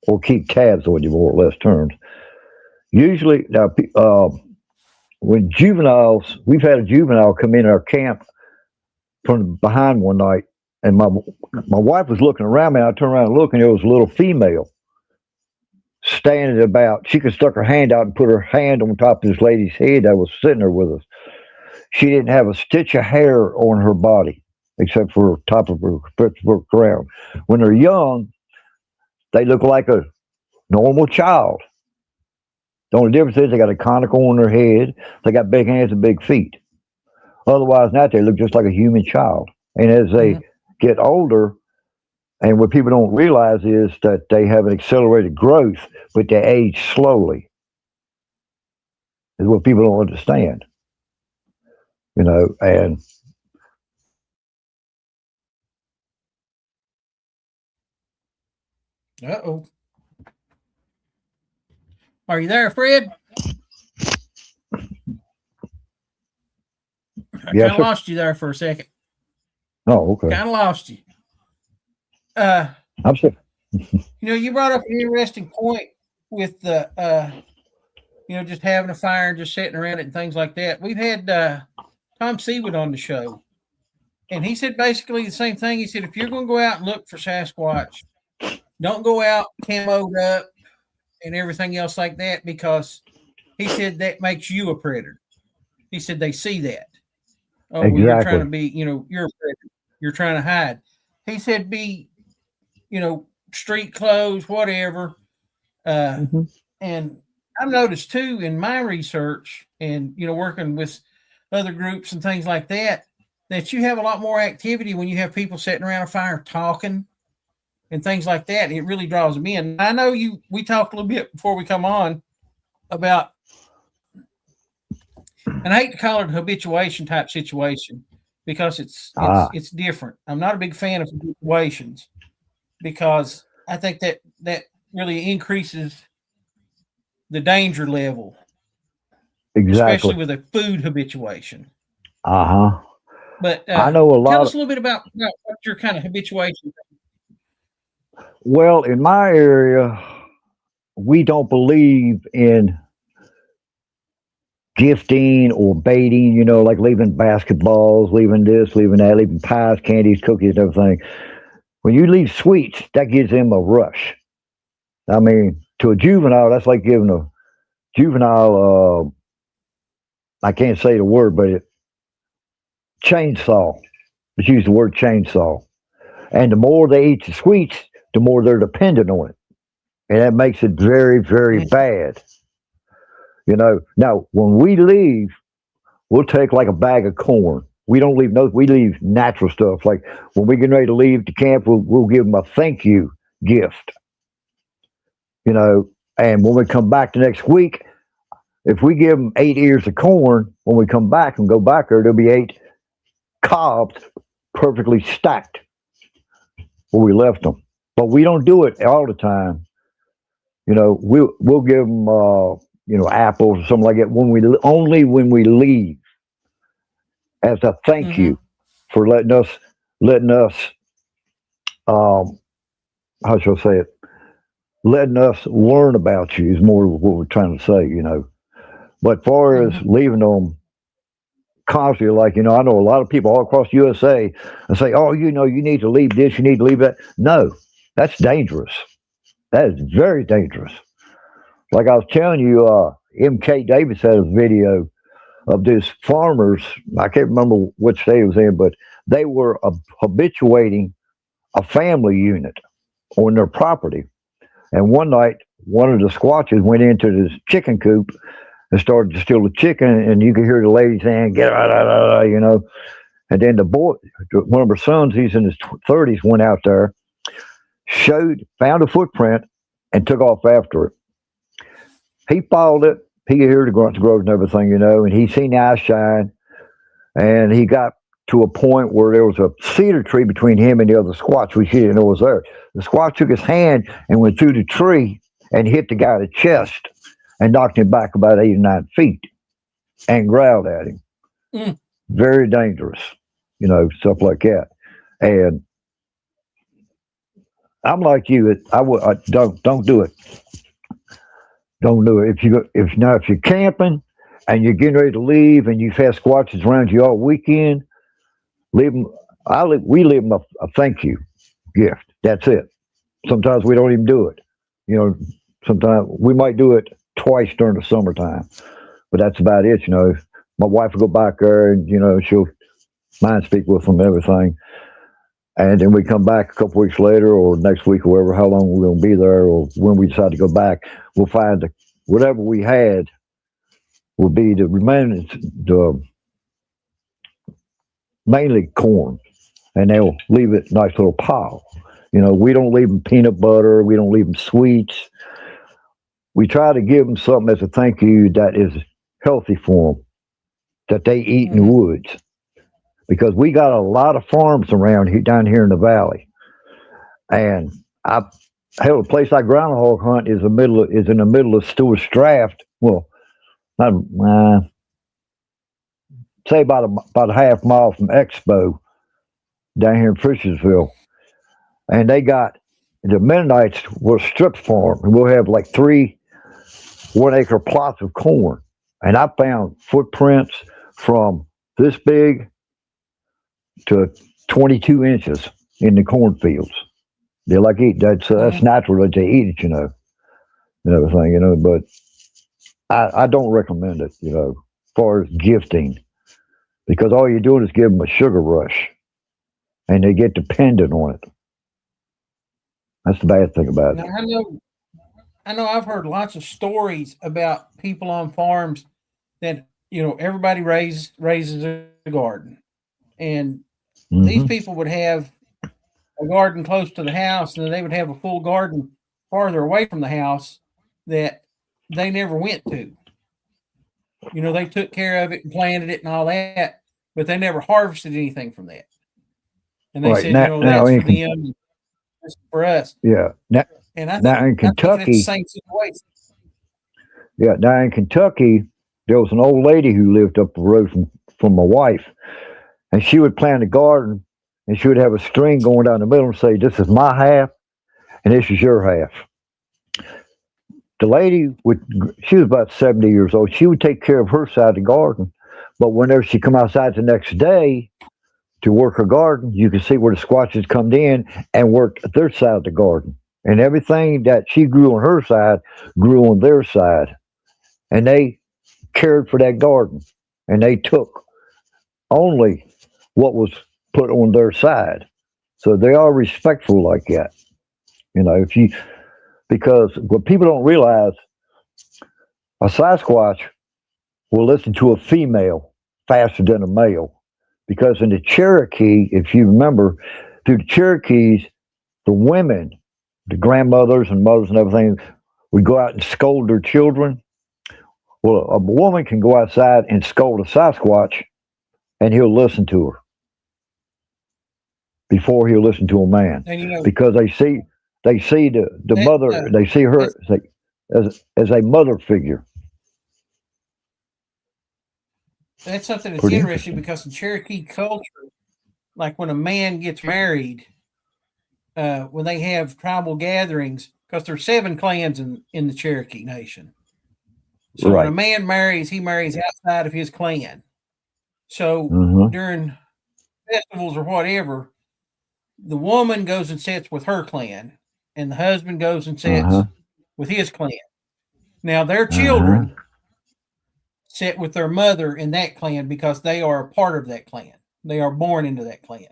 or keep tabs on you, more or less terms. Usually, now, when juveniles, we've had a juvenile come in our camp from behind one night, and my wife was looking around me, and I turned around and looked, and there was a little female standing about. She could stuck her hand out and put her hand on top of this lady's head that was sitting there with us. She didn't have a stitch of hair on her body except for top of her crown. When they're young, they look like a normal child. The only difference is they got a conical on their head. They got big hands and big feet. Otherwise, now they look just like a human child. And as they get older, and what people don't realize is that they have an accelerated growth, but they age slowly. Is what people don't understand. You know, and Uh-oh. Are you there, Fred? I yes, kind of lost you there for a second. Oh, okay. Kind of lost you. I'm sorry. You know, you brought up an interesting point with the, just having a fire and just sitting around it and things like that. We've had Tom Seawood on the show, and he said basically the same thing. He said, if you're going to go out and look for Sasquatch, don't go out camoed up and everything else like that, because he said that makes you a predator. He said they see that. Oh, exactly. well, you're trying to be, you're a predator. You're trying to hide. He said be, street clothes, whatever. And I've noticed too in my research and, working with other groups and things like that, that you have a lot more activity when you have people sitting around a fire talking and things like that. And it really draws them in. I know we talked a little bit before we come on about, and I hate to call it a habituation type situation because it's different. I'm not a big fan of habituations because I think that really increases the danger level, Exactly. especially with a food habituation. But I know a lot. Tell us a little bit about what your kind of habituation. Well, in my area, we don't believe in gifting or baiting, like leaving basketballs, leaving this, leaving that, leaving pies, candies, cookies, and everything. When you leave sweets, that gives them a rush. I mean, to a juvenile, that's like giving a juvenile, I can't say the word, but chainsaw. Let's use the word chainsaw. And the more they eat the sweets, the more they're dependent on it. And that makes it very, very bad. Now when we leave, we'll take like a bag of corn. We don't leave we leave natural stuff. Like when we get ready to leave the camp, we'll give them a thank you gift. And when we come back the next week, if we give them 8 ears of corn, when we come back and go back there, there'll be 8 cobs perfectly stacked where we left them. But we don't do it all the time. We'll give them apples or something like that only when we leave, as a thank you for letting us how shall I say it, letting us learn about you is more what we're trying to say. But far as leaving them constantly, like, I know a lot of people all across USA and say, oh, you need to leave this, you need to leave that. No, that's dangerous. That is very dangerous. Like I was telling you, M.K. Davis had a video of these farmers. I can't remember which state it was in, but they were habituating a family unit on their property. And one night, one of the Squatches went into this chicken coop and started to steal the chicken, and you could hear the lady saying, "Get out!" And then the boy, one of her sons, he's in his 30s, went out there, found a footprint, and took off after it. He followed it. He could hear the grunts, grows, and everything, and he seen the eyes shine, and he got to a point where there was a cedar tree between him and the other Squatch, which he didn't know was there. The Squatch took his hand and went through the tree and hit the guy in the chest and knocked him back about 8 or 9 feet and growled at him. Mm. Very dangerous, stuff like that. And I'm like you. I don't do it. Don't do it. If you're camping and you're getting ready to leave and you've had Squatches around you all weekend, leave them. We leave them a thank you gift. That's it. Sometimes we don't even do it. Sometimes we might do it twice during the summertime, but that's about it. My wife will go back there and she'll mind speak with them and everything. And then we come back a couple weeks later or next week or whatever, how long we're going to be there or when we decide to go back, we'll find whatever we had will be the remnants, mainly corn, and they'll leave it nice little pile. We don't leave them peanut butter. We don't leave them sweets. We try to give them something as a thank you that is healthy for them, that they eat in the woods. Because we got a lot of farms around here, down here in the valley, and the place I groundhog hunt is in the middle of Stewart's Draft. Well, not say about a half mile from Expo, down here in Fishersville, and they got the Mennonites will strip farm, and we'll have like 3 1-acre plots of corn, and I found footprints from this big to 22 inches in the cornfields. They like eat that's natural that they eat it, and everything, but I don't recommend it, as far as gifting, because all you're doing is give them a sugar rush and they get dependent on it. That's the bad thing about it. Now, I know I've heard lots of stories about people on farms that, everybody raises a garden, and these people would have a garden close to the house, and then they would have a full garden farther away from the house that they never went to. They took care of it and planted it and all that, but they never harvested anything from that. And they said, that's for them, that's for us. Yeah. And I think in Kentucky, that's the same situation. Yeah. Now in Kentucky, there was an old lady who lived up the road from my wife, and she would plant a garden, and she would have a string going down the middle and say, "This is my half, and this is your half." The lady she was about 70 years old. She would take care of her side of the garden, but whenever she come outside the next day to work her garden, you could see where the Squatches come in and worked their side of the garden, and everything that she grew on her side grew on their side, and they cared for that garden, and they took only what was put on their side. So they are respectful like that. Because what people don't realize, a Sasquatch will listen to a female faster than a male. Because in the Cherokee, if you remember, through the Cherokees, the women, the grandmothers and mothers and everything, would go out and scold their children. Well, a woman can go outside and scold a Sasquatch, and he'll listen to her before he'll listen to a man, because they see the mother, they see her as a mother figure. That's something that's interesting because in Cherokee culture, like when a man gets married, when they have tribal gatherings, because there's 7 clans in the Cherokee Nation. So when a man marries, he marries outside of his clan. So during festivals or whatever, the woman goes and sits with her clan, and the husband goes and sits with his clan. Now their children sit with their mother in that clan because they are a part of that clan. They are born into that clan,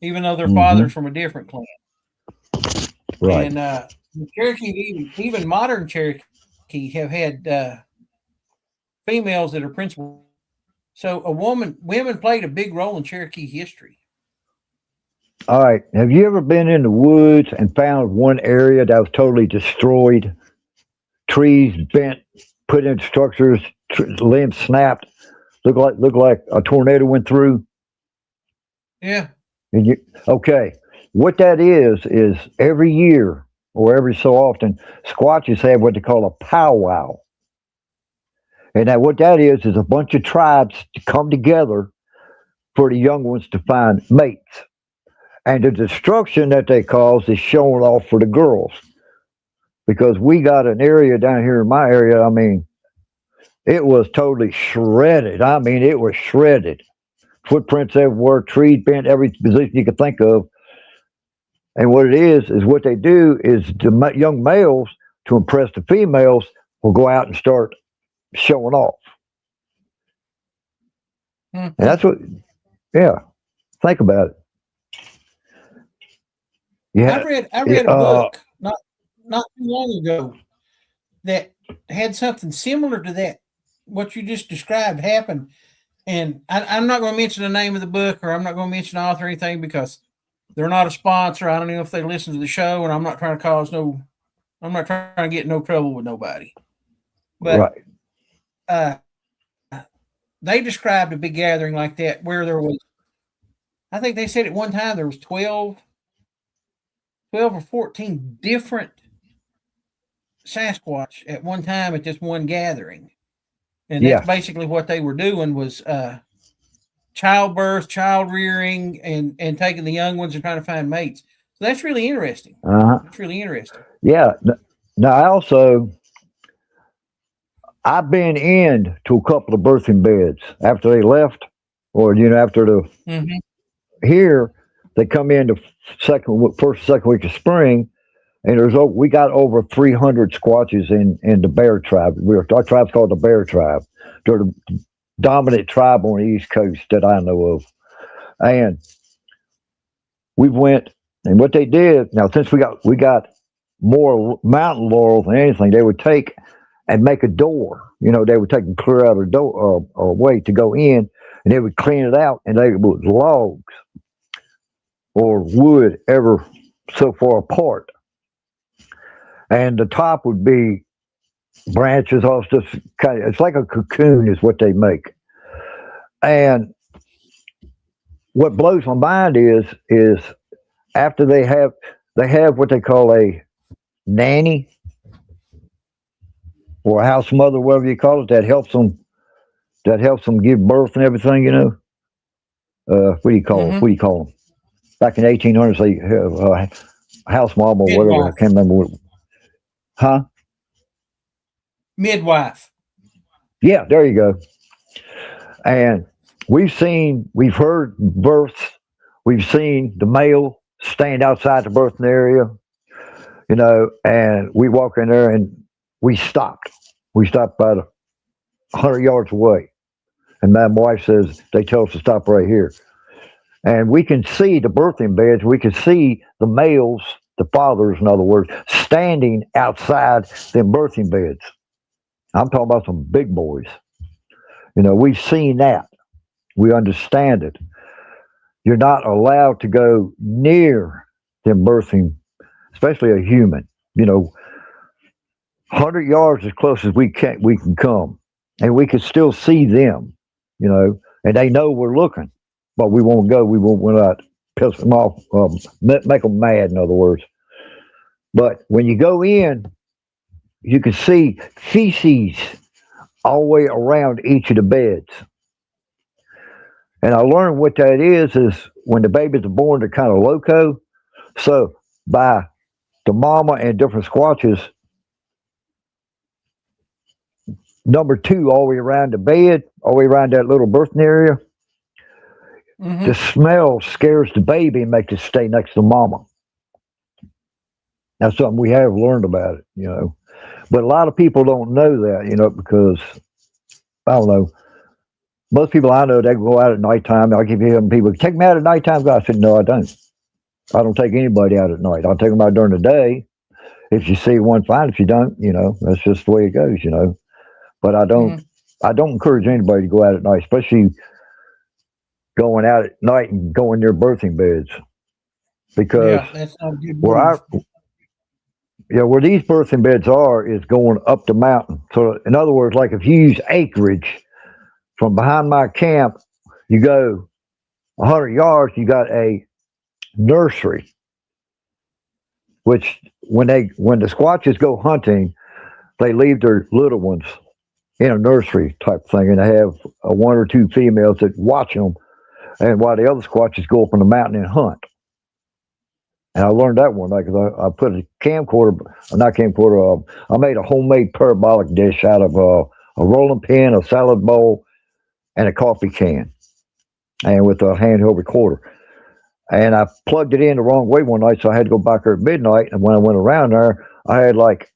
even though their father's from a different clan. Right. And the Cherokee, even modern Cherokee, have had females that are principal. So women played a big role in Cherokee history. All right. Have you ever been in the woods and found one area that was totally destroyed? Trees bent, put in structures, limbs snapped, look like a tornado went through? Yeah. And okay, what that is every year or every so often, Squatches have what they call a powwow. And that what that is a bunch of tribes to come together for the young ones to find mates. And the destruction that they cause is showing off for the girls. Because we got an area down here in my area, I mean, it was totally shredded. I mean, it was shredded. Footprints everywhere, trees bent, every position you could think of. And what it is what they do is the young males, to impress the females, will go out and start showing off. Mhm. And that's what, yeah, think about it. Yeah. I read a book not too long ago that had something similar to that. What you just described happened, and I'm not going to mention the name of the book, or I'm not going to mention the author or anything, because they're not a sponsor. I don't know if they listen to the show, and I'm not trying to get in no trouble with nobody. But Right. They described a big gathering like that where there was, I think they said at one time there was 12 or 14 different Sasquatch at one time at this one gathering. And that's Yeah. basically what they were doing was childbirth, child rearing, and taking the young ones and trying to find mates. So that's really interesting. Uh-huh. It's really interesting. Yeah. Now, I've been in to a couple of birthing beds after they left, or after the here they come in the second week of spring, and we got over 300 Squatches in the Bear tribe. Our tribe's called the Bear tribe. They're the dominant tribe on the East Coast that I know of, and we went. And what they did now, since we got more mountain laurel than anything, they would take and make a door. They would take and clear out a door, a way to go in, and they would clean it out, and they would logs or wood ever so far apart, and the top would be branches, all stuff. It's like a cocoon, is what they make. And what blows my mind is after they have what they call a nanny or a house mother, whatever you call it, that helps them give birth and everything. What do you call Mhm. what do you call them? Back in the 1800s, they have house mom or whatever. I Midwife. can't remember what. Huh? Midwife. Yeah, there you go. And we've heard births. We've seen the male stand outside the birthing area, and we walk in there and we stopped. We stopped about 100 yards away. And my wife says, they tell us to stop right here. And we can see the birthing beds. We can see the males, the fathers, in other words, standing outside them birthing beds. I'm talking about some big boys. We've seen that. We understand it. You're not allowed to go near them birthing, especially a human. 100 yards as close as we can come, and we can still see them. And they know we're looking, but we won't go. We're not piss them off, make them mad. In other words, but when you go in, you can see feces all the way around each of the beds. And I learned what that is when the babies are born, they're kind of loco. So by the mama and different Squatches, number 2 all the way around the bed, all the way around that little birthing area, the smell scares the baby and makes it stay next to mama. That's something we have learned about it, But a lot of people don't know that, because, I don't know, most people I know, they go out at nighttime. I keep hearing people, take me out at nighttime. I said, no, I don't. I don't take anybody out at night. I'll take them out during the day. If you see one, fine. If you don't, that's just the way it goes, But I don't encourage anybody to go out at night, especially going out at night and going near birthing beds. Because that's not a good where these birthing beds are is going up the mountain. So in other words, like if you use acreage from behind my camp, you go 100 yards, you got a nursery, which when the Squatches go hunting, they leave their little ones in a nursery type thing, and they have one or two females that watch them, and while the other Squatches go up on the mountain and hunt. And I learned that one night because I put a camcorder, not camcorder, I made a homemade parabolic dish out of a rolling pin, a salad bowl, and a coffee can, and with a handheld recorder. And I plugged it in the wrong way one night, so I had to go back there at midnight. And when I went around there, I had like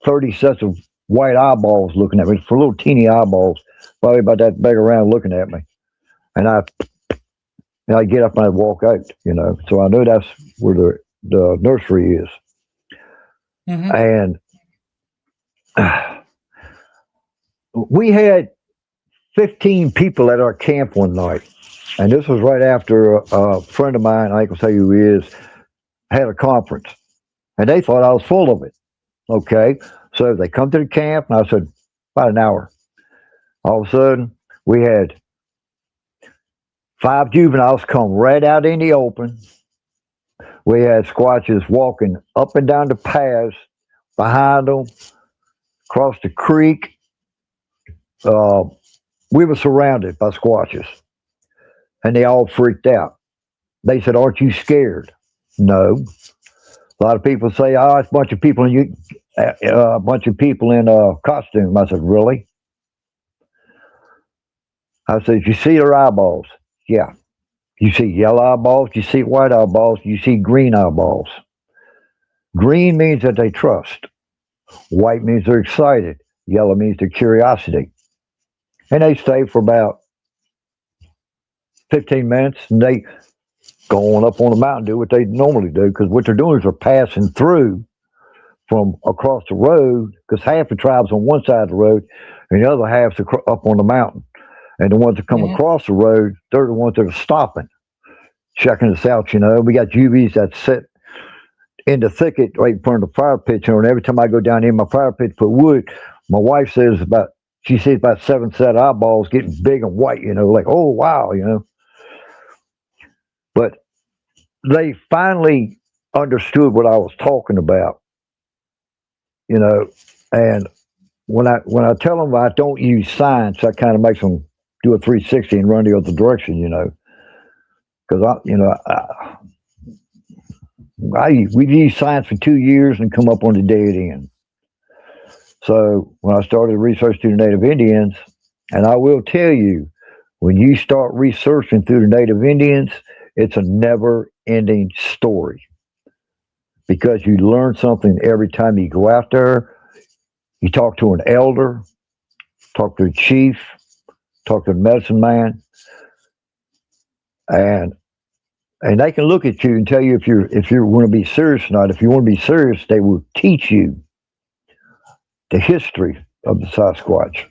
30 sets of white eyeballs looking at me, for little teeny eyeballs, probably about that big around looking at me. And I'd get up and I'd walk out, So I knew that's where the nursery is. And we had 15 people at our camp one night. And this was right after a friend of mine, I can tell you who he is, had a conference. And they thought I was full of it. Okay. So they come to the camp, and I said, about an hour. All of a sudden, we had 5 juveniles come right out in the open. We had Squatches walking up and down the paths behind them, across the creek. We were surrounded by Squatches, and they all freaked out. They said, "Aren't you scared?" No. A lot of people say, "Oh, it's a bunch of people in costume." I said, "Really?" I said, "You see their eyeballs?" "Yeah." "You see yellow eyeballs, you see white eyeballs, you see green eyeballs." Green means that they trust. White means they're excited. Yellow means their curiosity. And they stay for about 15 minutes, and they go on up on the mountain, do what they normally do, because what they're doing is they're passing through from across the road, because half the tribe's on one side of the road, and the other half's up on the mountain. And the ones that come across the road, they're the ones that are stopping, checking us out. We got UVs that sit in the thicket right in front of the fire pit. And every time I go down in my fire pit to put wood, my wife says she sees about 7 set of eyeballs getting big and white, like, oh, wow, But they finally understood what I was talking about, and when I tell them I don't use science, that kind of makes them do a 360 and run the other direction, because we've used science for 2 years and come up on the dead end. So when I started research through the Native Indians, and I will tell you, when you start researching through the Native Indians, it's a never-ending story, because you learn something every time you go out there. You talk to an elder, talk to a chief, talk to a medicine man, and they can look at you and tell you if you're going to be serious or not. If you want to be serious, they will teach you the history of the Sasquatch,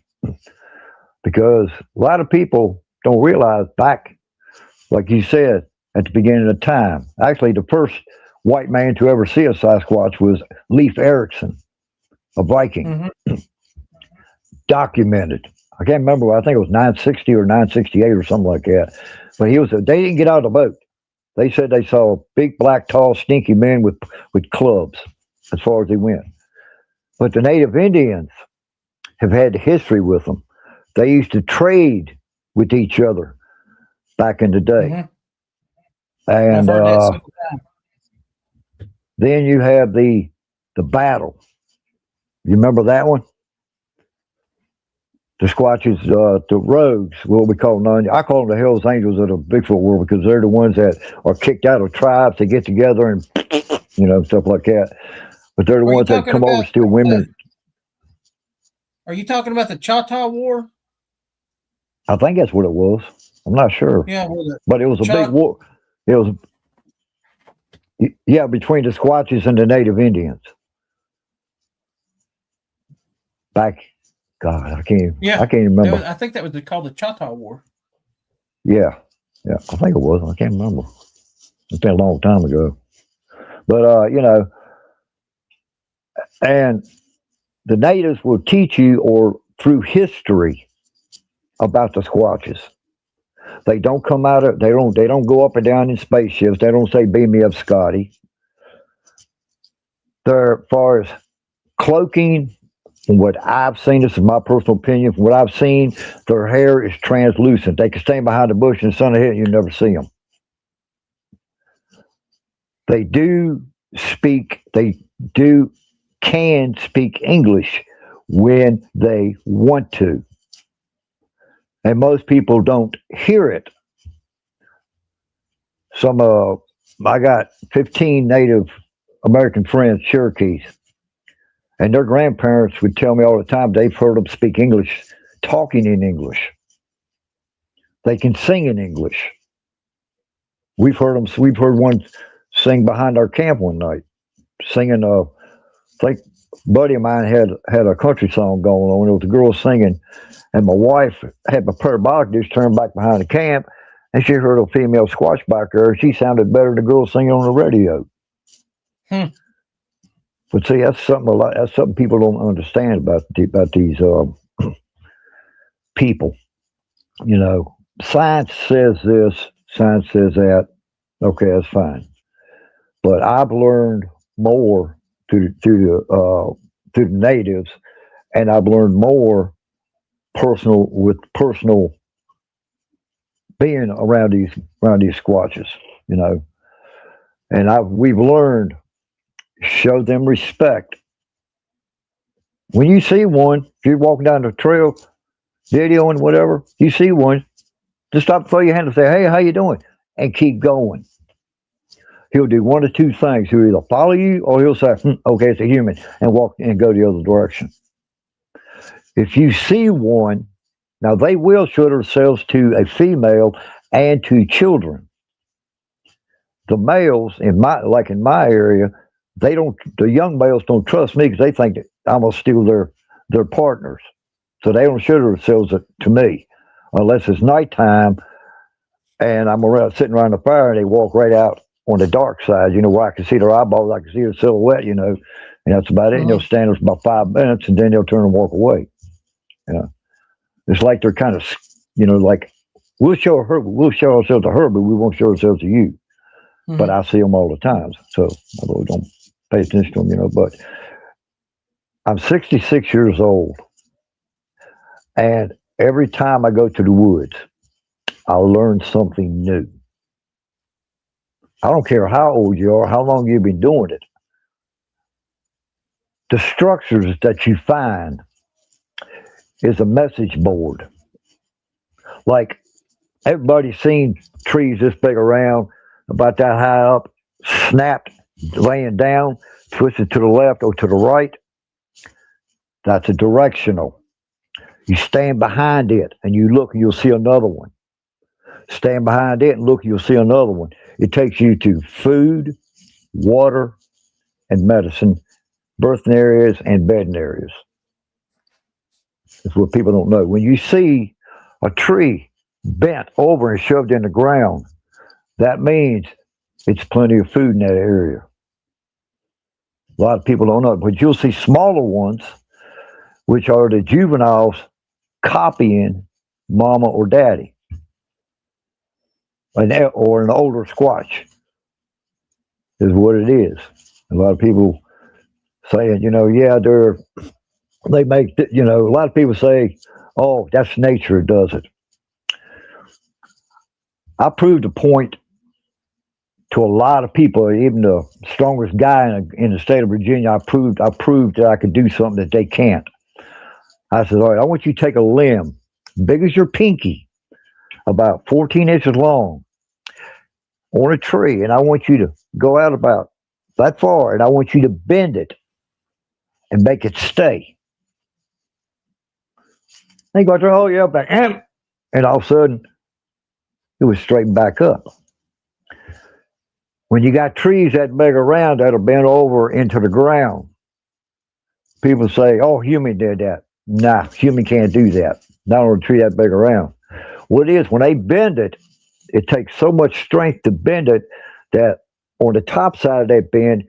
because a lot of people don't realize back, like you said, at the beginning of time. Actually, the first white man to ever see a Sasquatch was Leif Erikson, a Viking. Documented. I can't remember. I think it was 960 or 968 or something like that. But they didn't get out of the boat. They said they saw a big, black, tall, stinky man with clubs as far as he went. But the Native Indians have had history with them. They used to trade with each other back in the day. And then you have the battle. You remember that one? The Squatches, the rogues, what we call them. I call them the Hells Angels of the Bigfoot world, because they're the ones that are kicked out of tribes. They get together and, stuff like that. But they're the ones that come over, steal women. Are you talking about the Choctaw War? I think that's what it was. I'm not sure. Yeah, but it was a big war. It was, between the Squatches and the Native Indians. Back. God, I can't remember. I think that was called the Choctaw War. Yeah, I think it was. I can't remember. It's been a long time ago. But, and the natives will teach you, or through history, about the Squatches. They don't come out of they don't go up and down in spaceships. They don't say beam me up, Scotty. They're, as far as cloaking, from what I've seen, this is my personal opinion, from what I've seen, their hair is translucent. They can stand behind a bush in the sun ahead and you never see them. They can speak English when they want to. And most people don't hear it. I got 15 Native American friends, Cherokees, and their grandparents would tell me all the time they've heard them speak English, talking in English. They can sing in English. We've heard one sing behind our camp one night, singing. I think a buddy of mine had a country song going on. It was a girl singing, and my wife had my parabolic dish turned back behind the camp, and she heard a female Squatch back there. She sounded better than the girl singing on the radio. But see, that's something people don't understand about these people. You know, science says this, science says that. Okay, that's fine. But I've learned more through the natives, and I've learned more personal being around these Squatches. You know, and we've learned. Show them respect. When you see one, if you're walking down the trail, videoing whatever, you see one, just stop, throw your hand and say, "Hey, how you doing?" and keep going. He'll do one of two things. He'll either follow you or he'll say, "Okay, it's a human," and walk and go the other direction. If you see one, now they will show themselves to a female and to children. The males in my area, the young males don't trust me because they think that I'm gonna steal their partners, so they don't show themselves to me unless it's nighttime and I'm sitting around the fire and they walk right out on the dark side, you know, where I can see their eyeballs, I can see their silhouette, you know, and that's about it. And they'll stand there for about 5 minutes and then they'll turn and walk away. You know, it's like they're kind of, you know, like we'll show ourselves to her, but we won't show ourselves to you. But I see them all the time, so I really don't pay attention to them, you know. But I'm 66 years old, and every time I go to the woods, I learn something new. I don't care how old you are, how long you've been doing it. The structures that you find is a message board. Like everybody's seen trees this big around, about that high up, snapped, laying down, twisted to the left or to the right. That's a directional. You stand behind it and you look and you'll see another one. Stand behind it and look, you'll see another one. It takes you to food, water, and medicine, birthing areas and bedding areas. That's what people don't know. When you see a tree bent over and shoved in the ground, that means it's plenty of food in that area. A lot of people don't know it, but you'll see smaller ones, which are the juveniles copying mama or daddy, or an older Squatch, is what it is. A lot of people saying, you know, yeah, they make, you know, a lot of people say, oh, that's nature does it. I proved a point to a lot of people, even the strongest guy in the state of Virginia. I proved that I could do something that they can't. I said, all right, I want you to take a limb, big as your pinky, about 14 inches long, on a tree, and I want you to go out about that far, and I want you to bend it and make it stay. They go through, oh yeah, back, and all of a sudden, it was straightened back up. When you got trees that big around that'll bend over into the ground, people say, oh, human did that. Nah, human can't do that. Not on a tree that big around. What it is, when they bend it, it takes so much strength to bend it that on the top side of that bend,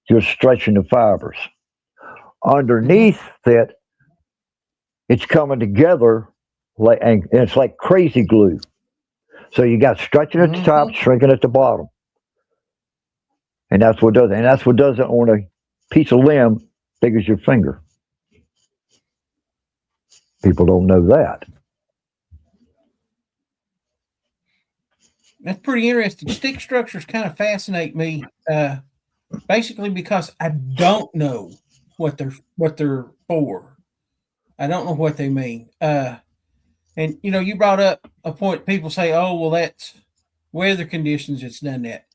you're stretching the fibers. Underneath it, it's coming together, and it's like crazy glue. So you got stretching at the top, shrinking at the bottom. And that's what does it. And that's what does it on a piece of limb big as your finger. People don't know that. That's pretty interesting. Stick structures kind of fascinate me, basically because I don't know what they're for. I don't know what they mean. And you brought up a point. People say, "Oh, well, that's weather conditions. It's done that."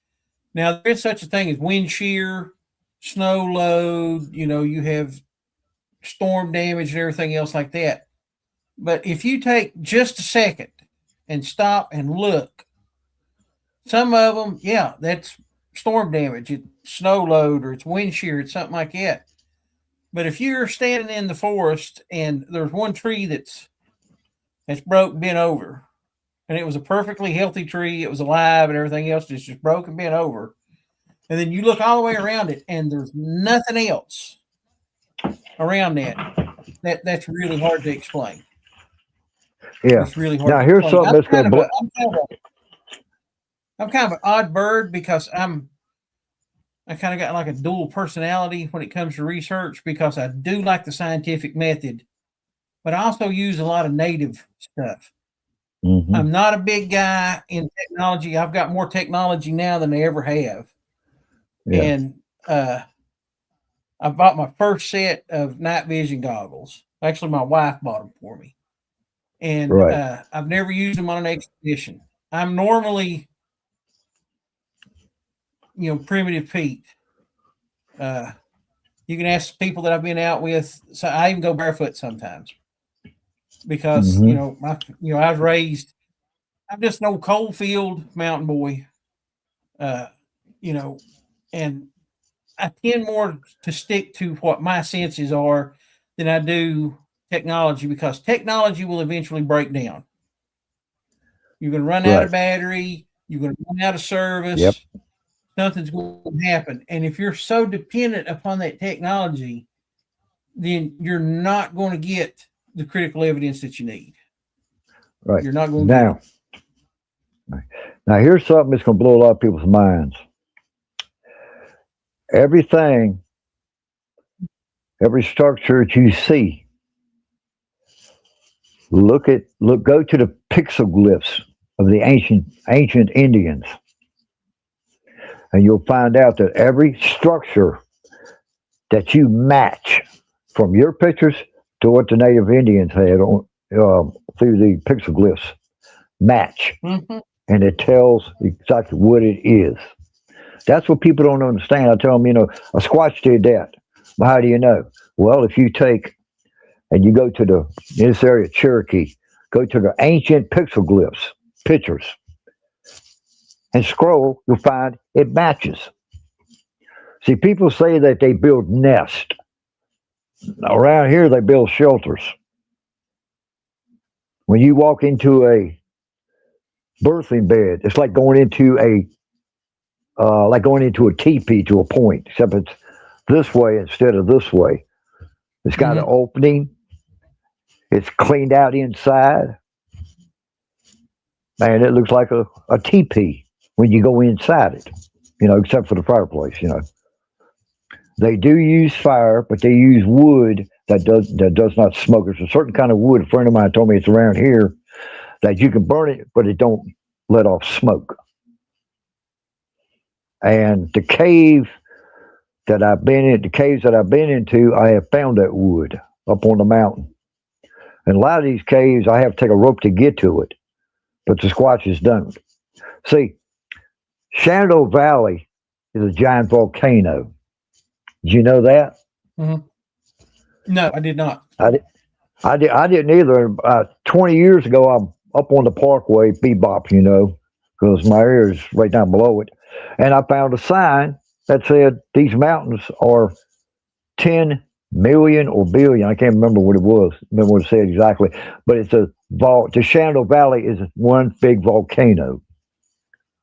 Now there is such a thing as wind shear, snow load. You have storm damage and everything else like that. But if you take just a second and stop and look, some of them, yeah, that's storm damage. It's snow load or it's wind shear. It's something like that. But if you're standing in the forest and there's one tree that's broke, bent over, and it was a perfectly healthy tree, it was alive and everything else, it's just broke and bent over, and then you look all the way around it and there's nothing else around that's really hard to explain. Yeah. It's really hard now to here's explain. something that's going to I'm kind of an odd bird because I kind of got like a dual personality when it comes to research, because I do like the scientific method, but I also use a lot of native stuff. I'm not a big guy in technology. I've got more technology now than I ever have. Yeah. And I bought my first set of night vision goggles. Actually, my wife bought them for me. And Right. I've never used them on an expedition. I'm normally, primitive Pete. You can ask people that I've been out with. So I even go barefoot sometimes because I was raised. I'm just an old coal field mountain boy. And I tend more to stick to what my senses are than I do technology, because technology will eventually break down. You're going to run out of battery. You're going to run out of service. Yep. Something's going to happen. And if you're so dependent upon that technology, then you're not going to get the critical evidence that you need. Right. You're not going to get it. Now here's something that's going to blow a lot of people's minds. Every structure that you see, go to the pixel of the ancient Indians, and you'll find out that every structure that you match from your pictures to what the native Indians had on through the pixel match, and it tells exactly what it is. That's what people don't understand. I tell them, a Squatch did that. Well, how do you know? Well, if you take and you go to this area, Cherokee, go to the ancient pixel pictures, and scroll, you'll find it matches. See, people say that they build nests. Around here, they build shelters. When you walk into a birthing bed, it's like going into a teepee to a point, except it's this way instead of this way. It's got an opening. It's cleaned out inside. Man, it looks like a teepee when you go inside it, except for the fireplace, They do use fire, but they use wood that does not smoke. There's a certain kind of wood. A friend of mine told me it's around here that you can burn it, but it don't let off smoke. And the caves that I've been into, I have found that wood up on the mountain. And a lot of these caves, I have to take a rope to get to it, but the Squatches don't. See, Shenandoah Valley is a giant volcano. Did you know that? No, I did not. I didn't either. 20 years ago, I'm up on the Parkway, Bebop, because my area is right down below it. And I found a sign that said these mountains are 10 million or billion. I can't remember what it was. Remember what it said exactly. But it's the Shenandoah Valley is one big volcano,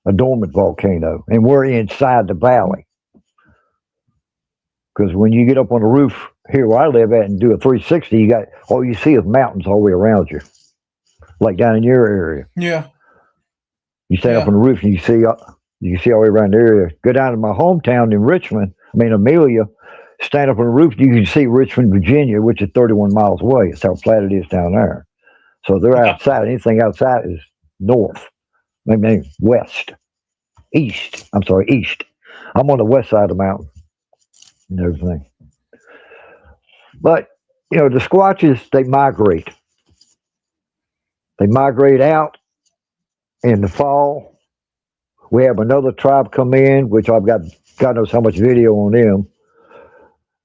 a dormant volcano, and we're inside the valley. Because when you get up on the roof here where I live at and do a 360, all you see is mountains all the way around you, like down in your area. Yeah. You stand up on the roof and you can see all the way around the area. Go down to my hometown in Richmond, Amelia, stand up on the roof, you can see Richmond, Virginia, which is 31 miles away. That's how flat it is down there. So they're outside. Anything outside is north. West. East. I'm sorry, east. I'm on the west side of the mountain and everything. But, the Squatches, they migrate. They migrate out in the fall. We have another tribe come in, which I've got God knows how much video on them.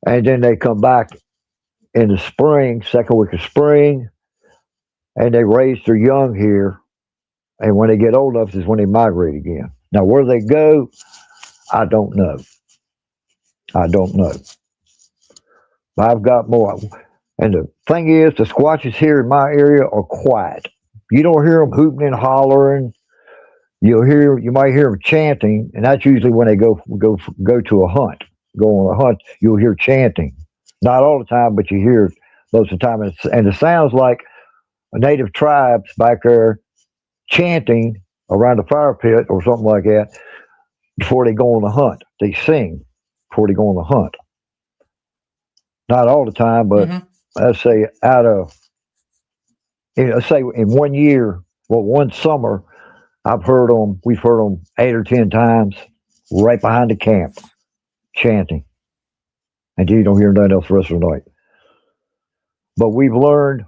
And then they come back in the spring, second week of spring, and they raise their young here. And when they get old enough is when they migrate again. Now, where they go, I don't know. But I've got more. And the thing is, the Squatches here in my area are quiet. You don't hear them hooting and hollering. You might hear them chanting, and that's usually when they go to a hunt. Go on a hunt, you'll hear chanting. Not all the time, but you hear it most of the time. And it sounds like a native tribes back there chanting around a fire pit or something like that before they go on the hunt. They sing before they go on the hunt. Not all the time, but let's say let's say in 1 year, one summer, we've heard them 8 or 10 times right behind the camp chanting. And you don't hear nothing else the rest of the night. But we've learned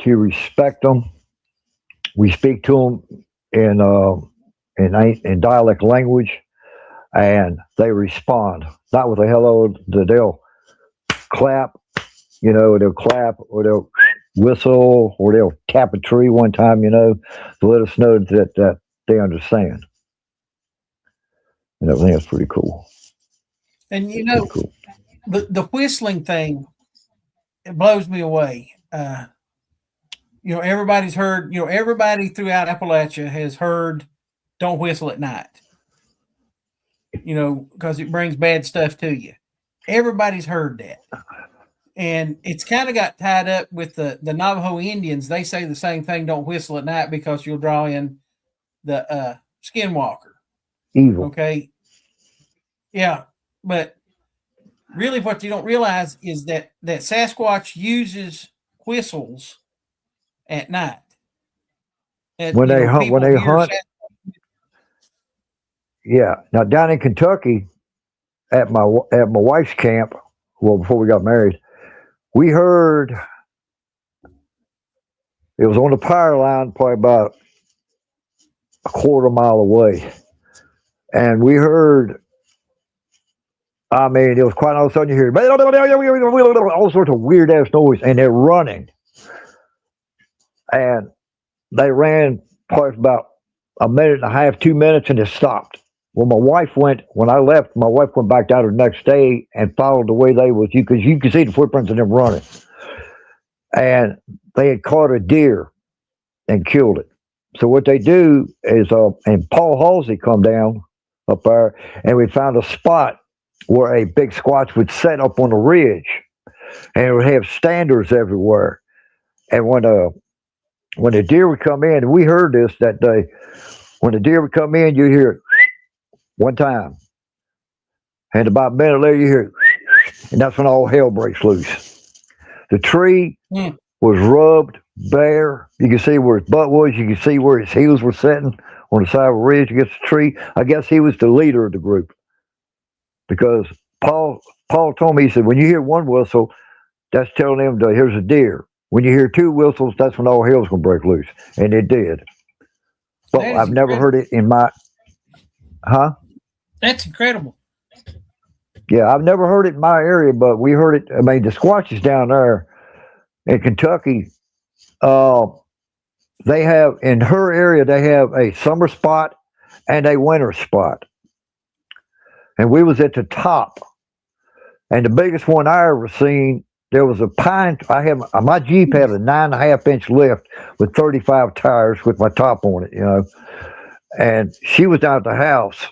to respect them. We speak to them in dialect language, and they respond. Not with a hello, they'll clap, they'll clap, or they'll whistle, or they'll tap a tree one time, to let us know that they understand. And I think that's pretty cool. And cool. The whistling thing, it blows me away. Everybody's heard, everybody throughout Appalachia has heard don't whistle at night. Because it brings bad stuff to you. Everybody's heard that. And it's kind of got tied up with the Navajo Indians. They say the same thing, don't whistle at night because you'll draw in the skinwalker. Evil. Okay. Yeah. But really what you don't realize is that Sasquatch uses whistles at night. When they hunt. Yeah. Now down in Kentucky at my wife's camp, before we got married, we heard it was on the power line, probably about a quarter mile away. And we heard, it was quite all of a sudden you hear all sorts of weird ass noise, and they're running. And they ran probably about a minute and a half, 2 minutes, and it stopped. Well, when I left, my wife went back down the next day and followed the way they was, because you could see the footprints of them running. And they had caught a deer and killed it. So what they do is, and Paul Halsey come down up there, and we found a spot where a big Squatch would set up on the ridge, and it would have standers everywhere. And when the deer would come in, and we heard this that day, when the deer would come in, you'd hear it one time. And about a minute later, you hear it, and that's when all hell breaks loose. The tree was rubbed bare. You can see where his butt was. You can see where his heels were sitting on the side of a ridge against the tree. I guess he was the leader of the group, because Paul told me, he said, when you hear one whistle, that's telling them that here's a deer. When you hear two whistles, that's when all hell's going to break loose. And it did. But I've never heard it in my... Huh? That's incredible. Yeah, I've never heard it in my area, but we heard it. The Squatches down there in Kentucky, they have, in her area, they have a summer spot and a winter spot. And we was at the top. And the biggest one I ever seen, there was a pine. My Jeep had a 9.5-inch lift with 35 tires with my top on it, And she was down at the house,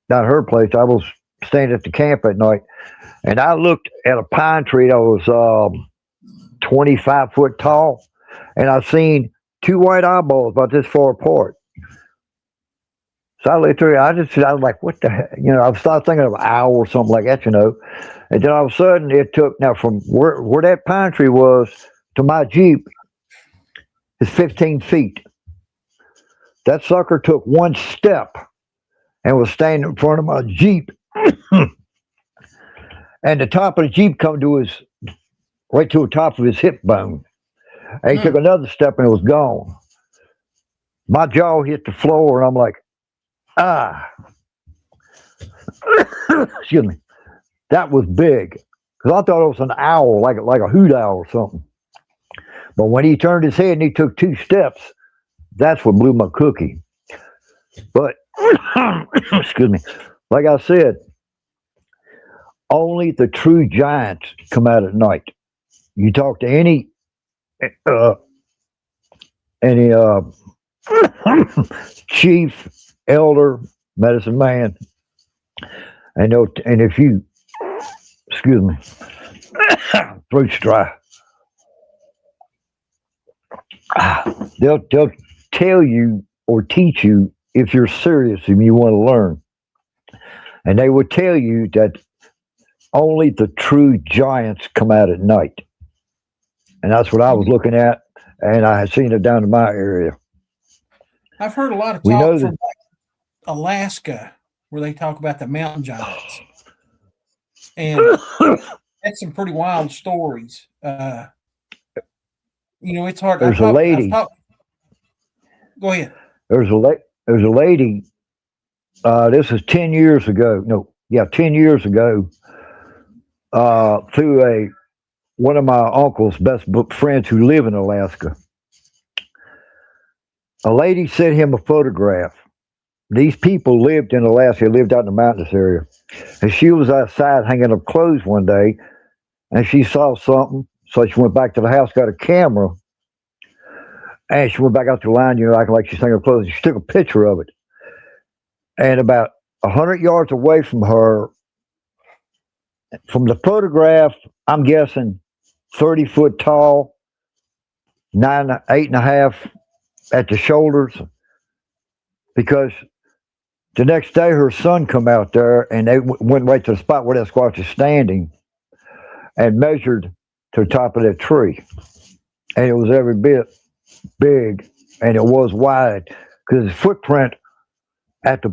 down at her place. I was staying at the camp at night, and I looked at a pine tree that was 25 foot tall, and I seen two white eyeballs about this far apart. So I looked through. I was like, what the heck? I started thinking of an owl or something like that. And then all of a sudden, it took now from where that pine tree was to my Jeep is 15 feet. That sucker took one step and was standing in front of my Jeep, and the top of the Jeep come to his right to the top of his hip bone. And he took another step and it was gone. My jaw hit the floor, and I'm like, ah, excuse me. That was big because I thought it was an owl, like a hoot owl or something. But when he turned his head and he took two steps, that's what blew my cookie. But excuse me, like I said, only the true giants come out at night. You talk to any chief, elder, medicine man, and if you, excuse me, throat's dry, they'll tell you or teach you if you're serious and you want to learn. And they will tell you that only the true giants come out at night. And that's what I was looking at, and I had seen it down in my area. I've heard a lot of talk from Alaska where they talk about the mountain giants. And that's some pretty wild stories. It's hard. There's a lady. Go ahead. There's a lady. This is 10 years ago. No, yeah, 10 years ago. Through one of my uncle's best friends who live in Alaska. A lady sent him a photograph. These people lived in Alaska, lived out in the mountainous area. And she was outside hanging up clothes one day, and she saw something. So she went back to the house, got a camera, and she went back out to the line, acting like she's hanging up clothes. She took a picture of it. And about 100 yards away from her, from the photograph, I'm guessing 30 foot tall, 8.5 at the shoulders, because the next day her son come out there and they went right to the spot where that squatch is standing and measured to the top of that tree. And it was every bit big, and it was wide, because his footprint at the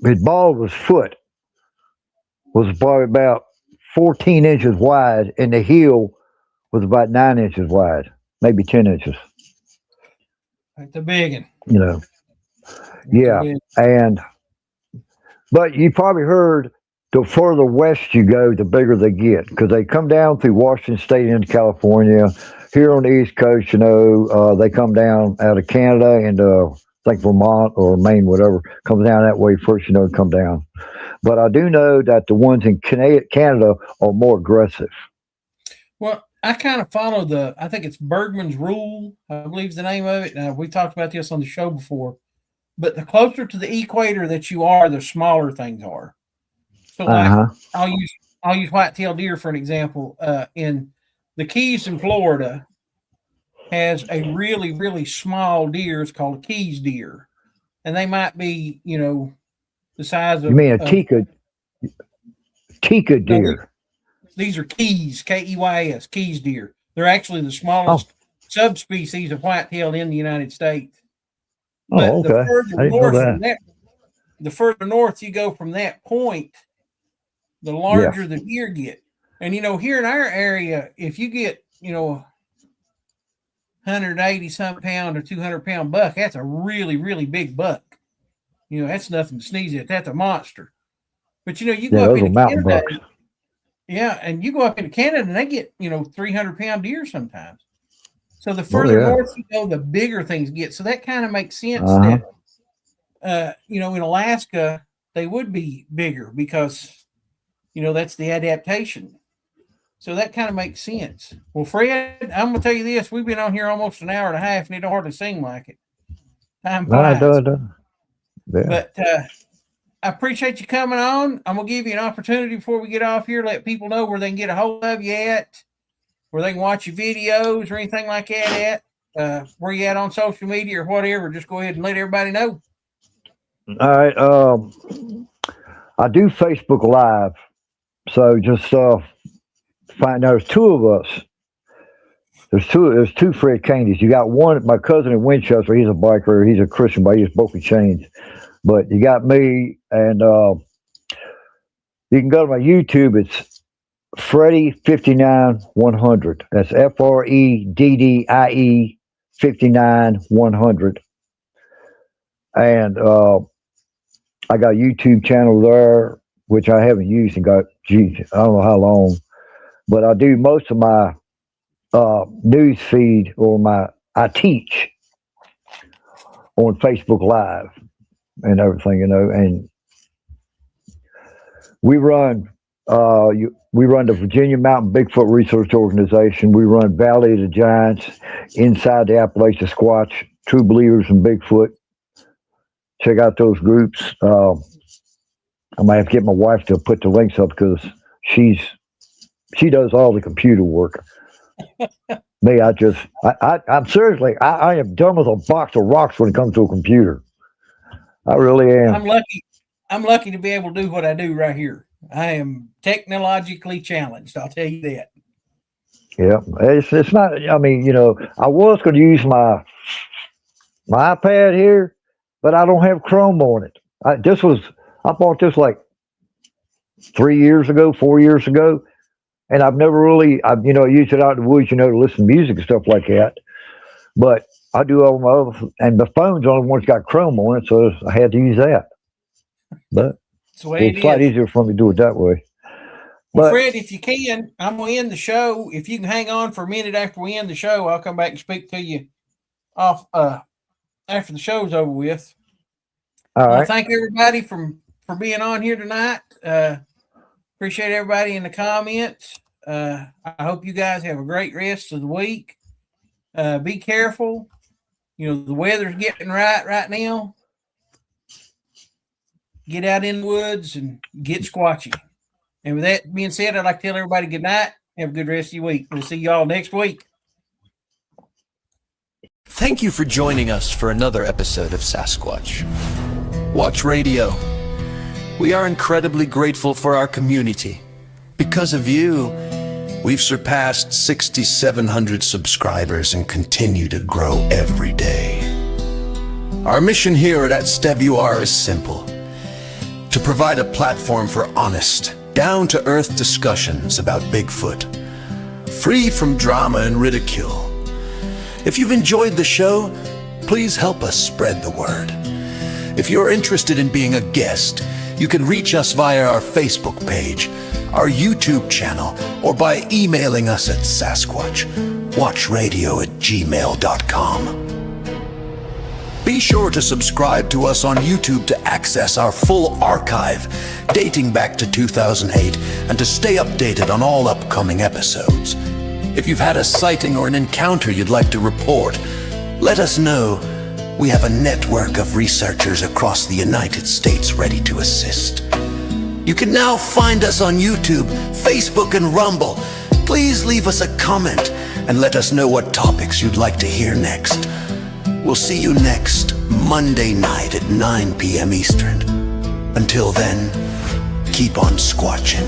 his ball of his foot was probably about 14 inches wide, and the heel was about 9 inches wide, maybe 10 inches. That's a big one. Yeah. But you probably heard the further west you go, the bigger they get, because they come down through Washington State into California. Here on the East Coast, they come down out of Canada and I think Vermont or Maine, whatever, comes down that way first, come down. But I do know that the ones in Canada are more aggressive. Well, I kind of follow I think it's Bergman's rule, I believe is the name of it. Now, we talked about this on the show before, but the closer to the equator that you are, the smaller things are. So like, I'll use white-tailed deer for an example. In the Keys in Florida has a really, really small deer. It's called a Keys deer. And they might be, the size of... You mean a Tika deer? These are Keys, Keys, Keys deer. They're actually the smallest subspecies of white-tailed in the United States. But okay. The further north you go from that point, the larger the deer get. And, here in our area, if you get, 180-some pound or 200-pound buck, that's a really, really big buck. That's nothing to sneeze at. That's a monster. But, you go up into Canada. Yeah, and you go up into Canada and they get, 300-pound deer sometimes. So the further north you go, the bigger things get. So that kind of makes sense that, in Alaska, they would be bigger because, that's the adaptation. So that kind of makes sense. Well, Fred, I'm going to tell you this. We've been on here almost an hour and a half, and it don't hardly seem like it. Time flies. Yeah. But I appreciate you coming on. I'm going to give you an opportunity before we get off here, let people know where they can get a hold of you at, where they can watch your videos or anything like that at. where you at on social media or whatever. Just go ahead and let everybody know. All right. I do Facebook Live. So just there's two of us. There's two Fred Kanneys. You got one, my cousin in Winchester. He's a biker. He's a Christian, but he uses broken chains. But you got me, and you can go to my YouTube. It's Freddie 59100. That's FREDDIE 59100. And I got a YouTube channel there, which I haven't used and got, geez, I don't know how long. But I do most of my news feed I teach on Facebook Live and everything, and we run the Virginia Mountain Bigfoot Research Organization. We run Valley of the Giants, Inside the Appalachian Squatch, True Believers in Bigfoot. Check out those groups. I might have to get my wife to put the links up because she does all the computer work. Me, I'm seriously, I am done with a box of rocks when it comes to a computer. I really am. I'm lucky to be able to do what I do right here. I am technologically challenged. I'll tell you that. Yeah, it's not. I mean, I was going to use my iPad here, but I don't have Chrome on it. I bought this like 4 years ago. And I've never really, I use it out in the woods, to listen to music and stuff like that. But I do all my other, and the phone's the only one that's got Chrome on it, so I had to use that. But it's a lot easier for me to do it that way. Well, Fred, if you can, I'm going to end the show. If you can hang on for a minute after we end the show, I'll come back and speak to you off after the show's over with. All right. Thank everybody for being on here tonight. Appreciate everybody in the comments. I hope you guys have a great rest of the week. Be careful. The weather's getting right now. Get out in the woods and get squatchy. And with that being said, I'd like to tell everybody good night. Have a good rest of your week. We'll see y'all next week. Thank you for joining us for another episode of Sasquatch Watch Radio. We are incredibly grateful for our community. Because of you, we've surpassed 6,700 subscribers and continue to grow every day. Our mission here at Stevuar is simple: to provide a platform for honest, down-to-earth discussions about Bigfoot, free from drama and ridicule. If you've enjoyed the show, please help us spread the word. If you're interested in being a guest, you can reach us via our Facebook page, our YouTube channel, or by emailing us at sasquatchwatchradio@gmail.com. Be sure to subscribe to us on YouTube to access our full archive dating back to 2008 and to stay updated on all upcoming episodes. If you've had a sighting or an encounter you'd like to report, let us know. We have a network of researchers across the United States ready to assist. You can now find us on YouTube, Facebook, and Rumble. Please leave us a comment and let us know what topics you'd like to hear next. We'll see you next Monday night at 9 p.m. Eastern. Until then, keep on squatching.